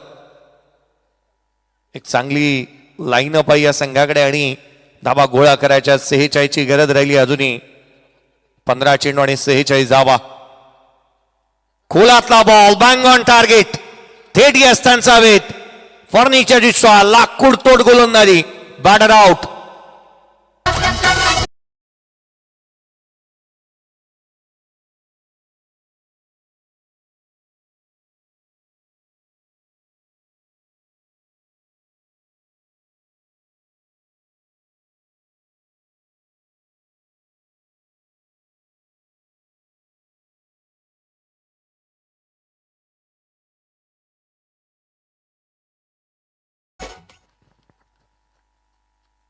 एक चांगली लाईनअप आहे या संघाकडे आणि धावा गोळा करायच्या 46ची गरज राहिली अजूनही. 15 चेंडू आणि 46 धावा. खोलातला बॉल बँग ऑन टार्गेट. थेट यस्तांचा वेध. Furniture destroy. लाकूड तोड गोलंदाजी. Batter out.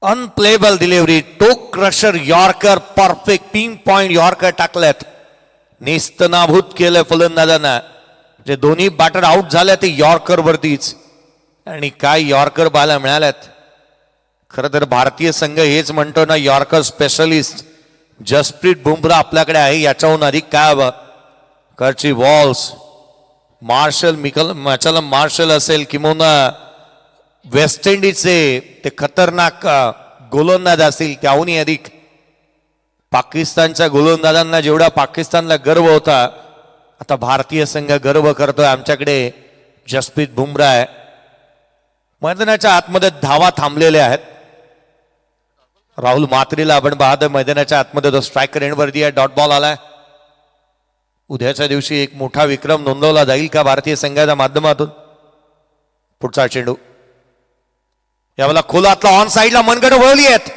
Unplayable delivery. टोक crusher yorker. Perfect pinpoint yorker टाकल्यात. नेस्तनाभूत केलं फलंदाजांना. जे दोन्ही बॅटर आउट झाले ते यॉर्कर वरतीच. आणि काय यॉर्कर पाहायला मिळाल्यात. खरं तर भारतीय संघ हेच म्हणतो ना, यॉर्कर स्पेशलिस्ट जसप्रीत बुमराह आपल्याकडे आहे. याच्याहून अधिक काय हवं. करची बॉल्स. मार्शल मॅचलम मार्शल असेल किंवा वेस्ट इंडिजचे ते खतरनाक गोलंदाज असतील त्याहूनही अधिक पाकिस्तानच्या गोलंदाजांना जेवढा पाकिस्तानला गर्व होता आता भारतीय संघ गर्व करतोय आमच्याकडे जसप्रीत बुमराह आहे. मैदानाच्या आतमध्ये धावा थांबलेल्या आहेत. राहुल मात्रेला आपण पाहतोय मैदानाच्या आतमध्ये तो स्ट्रायकर एंडवरती आहे. डॉट बॉल आलाय. उद्याच्या दिवशी एक मोठा विक्रम नोंदवला जाईल का भारतीय संघाच्या माध्यमातून. पुढचा चेंडू यावेळेला खोलातला ऑन साईडला मनगट वळली आहेत.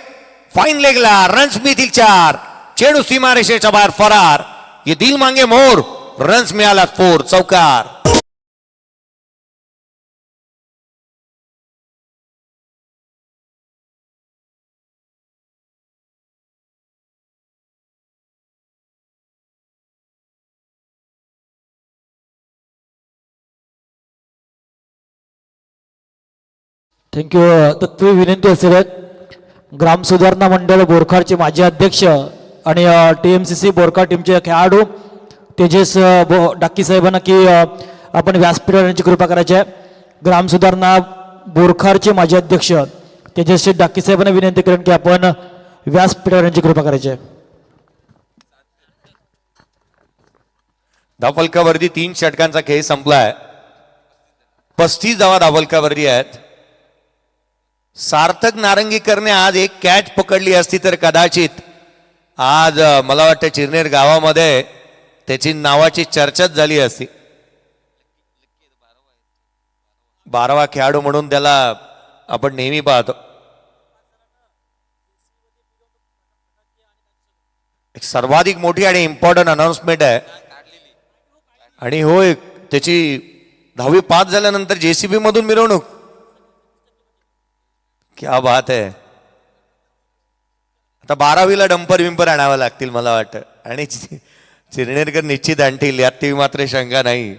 फाईन लेगला रन्स मिळतील 4. चेंडू सीमारेषेच्या बाहेर फरार. ये दिल मांगे मोर. रन्स मिळाला 4. चौकार. थँक्यू. तत्पूर्वी विनंती असेल ग्राम सुधारणा मंडळ बोरखाडचे माजी अध्यक्ष आणि TMCC बोरखाड टीमचे खेळाडू तेजस डाक्की साहेबांना की आपण व्यासपीठ आणण्याची कृपा करायची आहे. ग्राम सुधारणा बोरखाडचे माजी अध्यक्ष तेजस डाक्की साहेबांना विनंती करेन की आपण व्यासपीठ आणण्याची कृपा करायची आहे. धावफलकावरती 3 षटकांचा खेळ संपलाय. 35 धावा धावफलकावरती आहेत. सार्थक नारंगीकरने आज एक कॅच पकडली असती तर कदाचित आज मला वाटतं चिरनेर गावामध्ये त्याची नावाची चर्चाच झाली असती. 12वा खेळाडू म्हणून त्याला आपण नेहमी पाहतो. एक सर्वाधिक मोठी आणि इम्पॉर्टंट अनाउन्समेंट आहे. आणि होय त्याची 10वी पास झाल्यानंतर JCB मधून मिरवणूक. क्या बात आहे. आता 12वीला डंपर विंपर आणावं लागतील मला वाटतं. आणि चिरनेरकर निश्चित आणतील यात ती मात्र शंका नाही.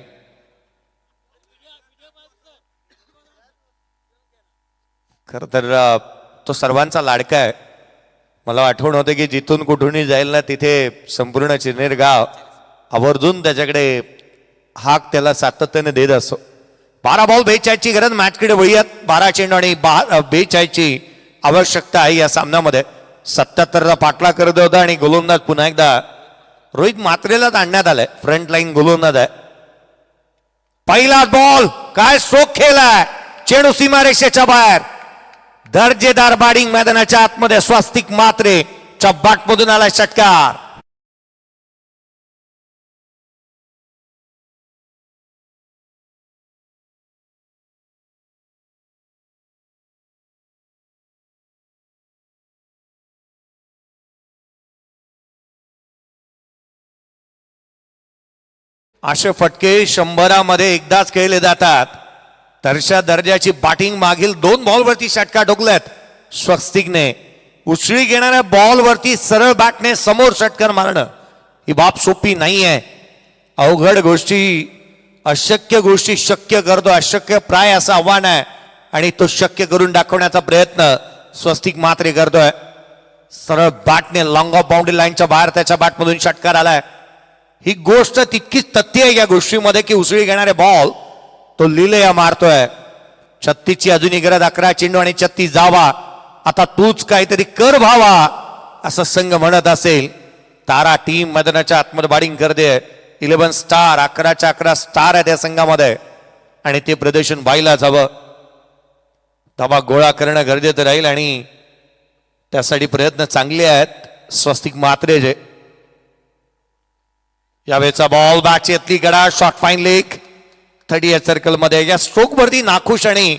खर तर तो सर्वांचा लाडका आहे. मला आठवण होते की जिथून कुठूनही जाईल ना तिथे संपूर्ण चिरनेर गाव आवर्जून त्याच्याकडे हाक त्याला सातत्याने देत असतो. 12 बॉल 42ची गरज मॅचकडे वळूयात. 12 चेंडू आणि 42ची आवश्यकता आहे या सामन्यामध्ये. 77चा पाठला करत होता आणि गोलंदाज पुन्हा एकदा रोहित मात्रेलाच आणण्यात आलाय. फ्रंट लाईन गोलंदाज आहे. पहिला बॉल काय स्ट्रोक खेळलाय. चेंडू सीमारेषेच्या बाहेर. दर्जेदार बॅटिंग मैदानाच्या आतमध्ये स्वस्तिक मात्रे च्या बॅटमधून आलाय षटकार. असे फटके 100मध्ये एकदाच खेळले जातात. तरच्या दर्जाची बॅटिंग मागील 2 बॉलवरती षटका ठोकल्यात स्वस्तिकने. उचळी घेणाऱ्या बॉलवरती सरळ बॅटने समोर षटकार मारणं ही बाब सोपी नाही आहे. अवघड गोष्टी अशक्य गोष्टी शक्य करतो. अशक्य प्राय असं आव्हान आहे आणि तो शक्य करून दाखवण्याचा प्रयत्न स्वस्तिक मात्रे करतोय. सरळ बॅटने लॉंग ऑफ बाउंड्री लाईनच्या बाहेर त्याच्या बॅटमधून षटकार आलाय. ही गोष्ट तितकीच तथ्य आहे या गोष्टीमध्ये की उसळी घेणारे बॉल तो लिलया मारतोय. 36ची अजूनही गरज. 11 चेंडू आणि 36 जावा. आता तूच काहीतरी कर भावा असं संघ म्हणत असेल. तारा टीम मैदानाच्या आतमध्ये बॅटिंग करते. 11 स्टार 11च्या 11 स्टार आहे त्या संघामध्ये आणि ते प्रदर्शन व्हायलाच हवं. धावा गोळा करणं गरजेचं राहील आणि त्यासाठी प्रयत्न चांगले आहेत स्वस्तिक मात्रेचे. यावेळेचा बॉल बॅटची येतली गडा. शॉर्ट फाईन लेग 38 सर्कल मध्ये. या स्ट्रोक वरती नाखुश आणि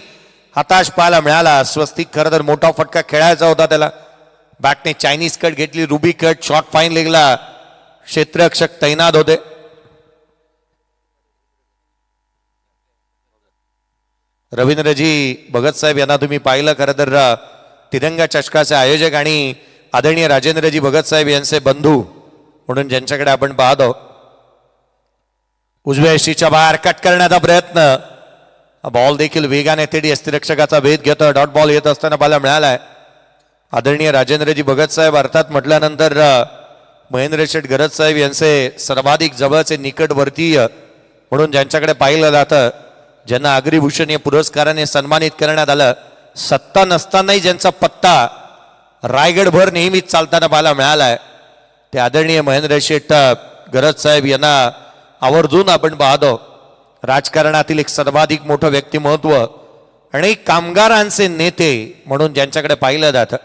हताश पाहायला मिळाला. स्वस्तिक खरं तर मोठा फटका खेळायचा होता त्याला. बॅटने चायनीज कट घेतली. Ruby cut. शॉर्ट फाईन लेगला क्षेत्ररक्षक तैनात होते. रवींद्रजी भगत साहेब यांना तुम्ही पाहिलं. खरं तर तिरंगा चषकाचे आयोजक आणि आदरणीय राजेंद्रजी भगत साहेब यांचे बंधू म्हणून ज्यांच्याकडे आपण पाहतो. उजव्या यष्टीच्या बाहेर कट करण्याचा प्रयत्न. बॉल देखील वेगाने थेट यष्टीरक्षकाचा भेद घेतो. डॉट बॉल येत असताना पाहायला मिळालाय. आदरणीय राजेंद्रजी भगत साहेब अर्थात म्हटल्यानंतर महेंद्र शेठ गरज साहेब यांचे सर्वाधिक जवळचे निकटवर्तीय म्हणून ज्यांच्याकडे पाहिलं जातं ज्यांना अग्रिभूषण या पुरस्काराने सन्मानित करण्यात आलं. सत्ता नसतानाही ज्यांचा पत्ता रायगडभर नेहमीच चालताना पाहायला मिळालाय ते आदरणीय महेंद्र शेठ गरज साहेब यांना आवर्जून आपण पाहतो. राजकारणातील एक सर्वाधिक मोठं व्यक्तिमत्व आणि कामगारांचे नेते म्हणून ज्यांच्याकडे पाहिलं जातं.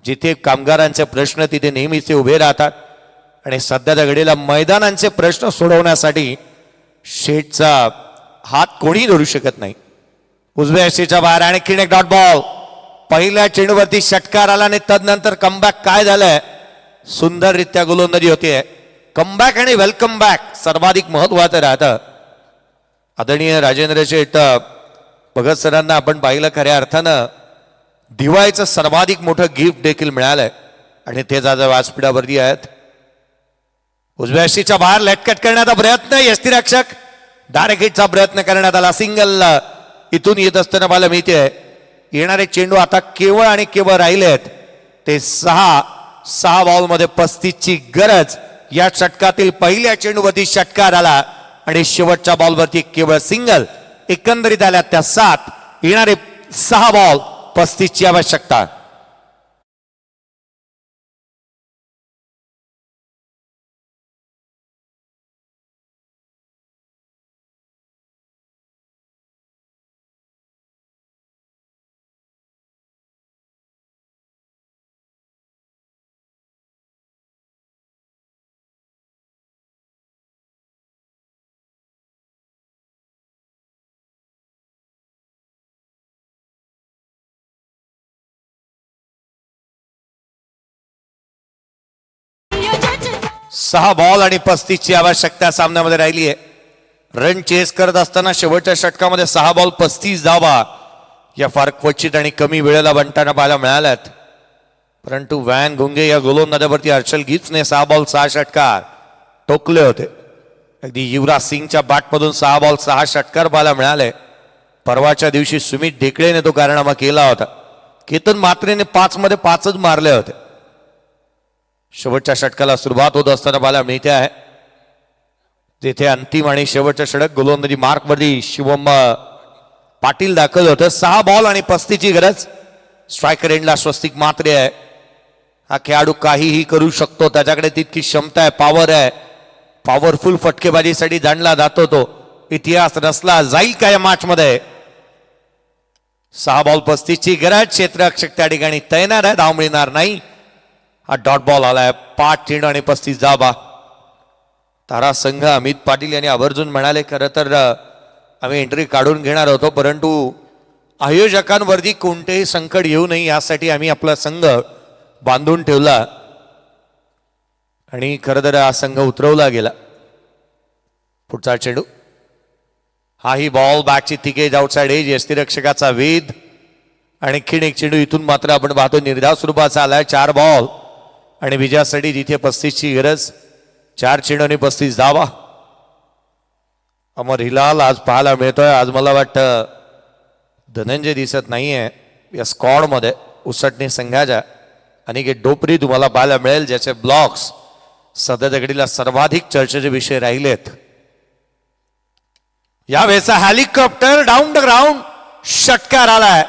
जिथे कामगारांचे प्रश्न तिथे नेहमीच ते उभे राहतात आणि सध्याच्या घडीला मैदानांचे प्रश्न सोडवण्यासाठी शेठचा हात कोणी धरू शकत नाही. उजव्या शेच्या बाहेर आणखीन एक डॉट बॉल. पहिल्या चेंडूवरती षटकार आला आणि तदनंतर कमबॅक काय झालंय. सुंदररित्या गोलंदाजी होतीये. कमबॅक आणि वेलकम बॅक सर्वाधिक महत्वाचं राहतं. आदरणीय राजेंद्र शेठ भगत सरांना आपण पाहिलं खऱ्या अर्थानं दिवाळीचं सर्वाधिक मोठं गिफ्ट देखील मिळालंय आणि ते आज व्यासपीठावरती आहेत. उजव्या शीच्या बाहेर लेटकट करण्याचा प्रयत्न. यष्टीरक्षक डायरेक्ट हिटचा प्रयत्न करण्यात आला. सिंगल इथून येत असताना मला मिळते. येणारे चेंडू आता केवळ आणि केवळ राहिलेत ते 6 बॉलमध्ये 35 ची गरज. या षटकातील पहिल्या चेंडूवरती षटकार आला आणि शेवटच्या बॉलवरती केवळ सिंगल. एकंदरीत आल्या त्या 7. येणारे 6 बॉल 35 ची आवश्यकता. सहा बॉल आणि 35 ची आवश्यकता सामन्यामध्ये राहिली आहे. रन चेस करत असताना शेवटच्या षटकामध्ये 6 बॉल 35 धावा या फार क्वचित आणि कमी वेळेला बनताना पाहायला मिळाल्यात. परंतु व्हॅन गुंगे या गोलंदाजावरती हर्षल गिप्सने 6 बॉल 6 षटकार टोकले होते. अगदी युवराज सिंगच्या बॅटमधून 6 बॉल 6 षटकार पाहायला मिळाले. परवाच्या दिवशी सुमित ढेकळेने तो कारनामा केला होता. केतन मात्रेने 5 मध्ये 5च मारले होते. शेवटच्या षटकाला सुरुवात होत असताना पाहायला मिळते आहे जिथे अंतिम आणि शेवटच्या षटक गोलंदाजी मार्कवरती शिवम पाटील दाखल होतं. 6 बॉल आणि 35 ची गरज. स्ट्रायकर एंडला स्वस्तिक मात्रे आहे. हा खेळाडू काहीही करू शकतो. त्याच्याकडे तितकी क्षमता आहे, पॉवर आहे. पॉवरफुल फटकेबाजीसाठी जाणला जातो तो. इतिहास रचला जाईल का या मॅच मध्ये. 6 बॉल 35 ची गरज. क्षेत्ररक्षक त्या ठिकाणी तैनात आहे, धाव मिळणार नाही. हा डॉट बॉल आलाय. 5 चेंडू आणि 35 धावा. तारा संघ अमित पाटील यांनी आवर्जून म्हणाले खरं तर आम्ही एंट्री काढून घेणार होतो परंतु आयोजकांवरती कोणतेही संकट येऊ नये यासाठी आम्ही आपला संघ बांधून ठेवला आणि खरं तर हा संघ उतरवला गेला. पुढचा चेंडू. हाही बॉल बॅकची तिकेज आउटसाइड एज. यष्टीरक्षकाचा वेध. आणखीन एक चेंडू इथून मात्र आपण पाहतो निर्धाव स्वरूपाचा आलाय. 4 बॉल आणि विजयासाठी जिथे 35 ची गरज. 4 चेंडू आणि 35 धावा. अमर हिलाल आज पाहायला मिळतोय. आज मला वाटतं धनंजय दिसत नाहीये या स्क्वॉड मध्ये उसटणे संघाच्या. आणि डोपरी तुम्हाला पाहायला मिळेल ज्याचे ब्लॉक्स सध्याच्या घडीला सर्वाधिक चर्चेचे विषय राहिलेत. यावेळेचा हेलिकॉप्टर डाऊन द ग्राउंड. षटकार आलाय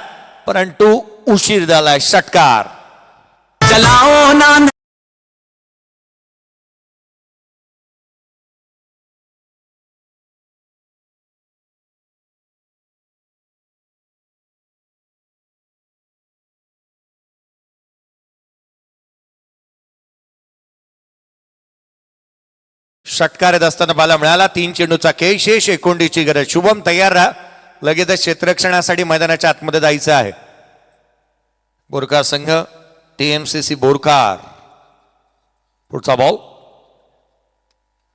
परंतु उशीर झालाय. षटकार. चलाओ ना षटकार येत असताना पाहायला मिळाला. 3 चेंडूचा खेळ शेष. 29ची गरज. शुभम तयार राहा. लगेच क्षेत्ररक्षणासाठी मैदानाच्या आतमध्ये जायचं आहे. बोरकार संघ टीएमसीसी बोरकार. पुढचा बॉल.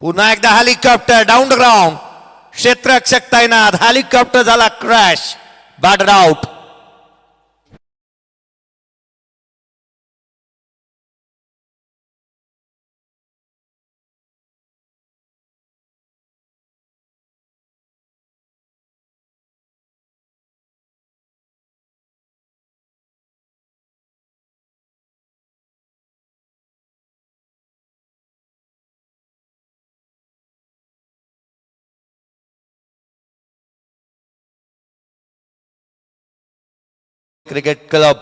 पुन्हा एकदा हेलिकॉप्टर डाऊन द ग्राउंड. क्षेत्ररक्षक तैनात. हेलिकॉप्टर झाला crash. Bat out. Cricket club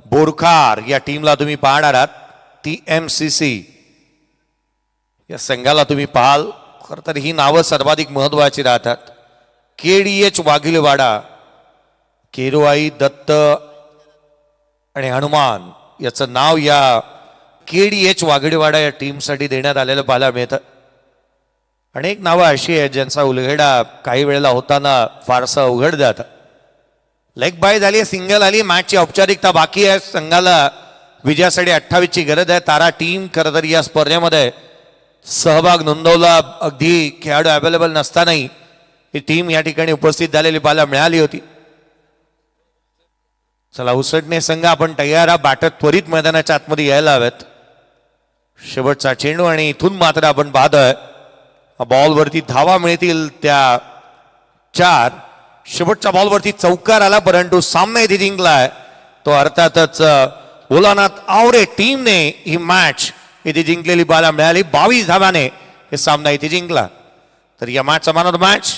Borkhar या टीमला तुम्ही पाहणार आहात. TMCC या संघाला तुम्ही पाहाल. खरं तर ही नावं सर्वाधिक महत्वाची राहतात. KDH वाघिलवाडा, केरुआई, दत्त आणि हनुमान याचं नाव या KDH वाघिलवाडा या टीमसाठी देण्यात आलेलं पाहायला मिळतं. अनेक नावं अशी आहेत ज्यांचा उलगडा काही वेळेला होताना फारसा अवघड जातं. लेग बाय झाली, सिंगल आली, मॅचची औपचारिकता बाकी आहे. संघाला विजयासाठी 28ची गरज आहे. तारा टीम खरं तर या स्पर्धेमध्ये सहभाग नोंदवला. अगदी खेळाडू अवेलेबल नसतानाही ही टीम या ठिकाणी उपस्थित झालेली पाहायला मिळाली होती. चला उसटणे संघ आपण तयार आहात. बॅटर त्वरित मैदानाच्या आतमध्ये यायला हवेत. शेवटचा चेंडू आणि इथून मात्र आपण पाहतोय बॉलवरती धावा मिळतील त्या 4. शेवटच्या बॉलवरती चौकार आला, परंतु सामना इथे जिंकलाय तो अर्थातच भोलानाथ आवरे टीमने ही मॅच इथे जिंकलेली पाहायला मिळाली. 22 धावाने हे सामना इथे जिंकला. तर या मॅचचा मॅन ऑफ द मॅच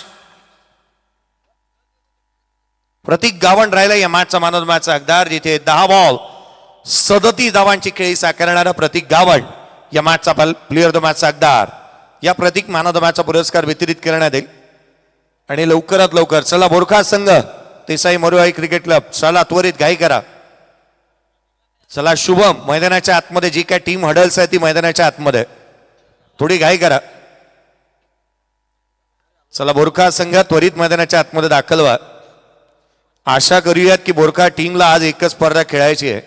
प्रतीक गावंड राहिला. या मॅचचा मॅन ऑफ द मॅचचा हकदार, जिथे 10 बॉल 37 धावांची खेळी साकारणारा प्रतीक गावंड या मॅचचा प्लेअर ऑफ द मॅचचा हकदार. या प्रतीक मॅन ऑफ द मॅचचा पुरस्कार वितरित करण्यात येईल. आणि लवकरात लवकर चला बोरखा संघ, देसाई मरुआई क्रिकेट क्लब, चला त्वरित घाई करा. चला शुभम, मैदानाच्या आतमध्ये जी काय टीम हडल्स आहे ती मैदानाच्या आतमध्ये, थोडी घाई करा. चला बोरखा संघ त्वरित मैदानाच्या आतमध्ये दाखल व्हा. आशा करूयात की बोरखा टीमला आज एकच स्पर्धा खेळायची आहे.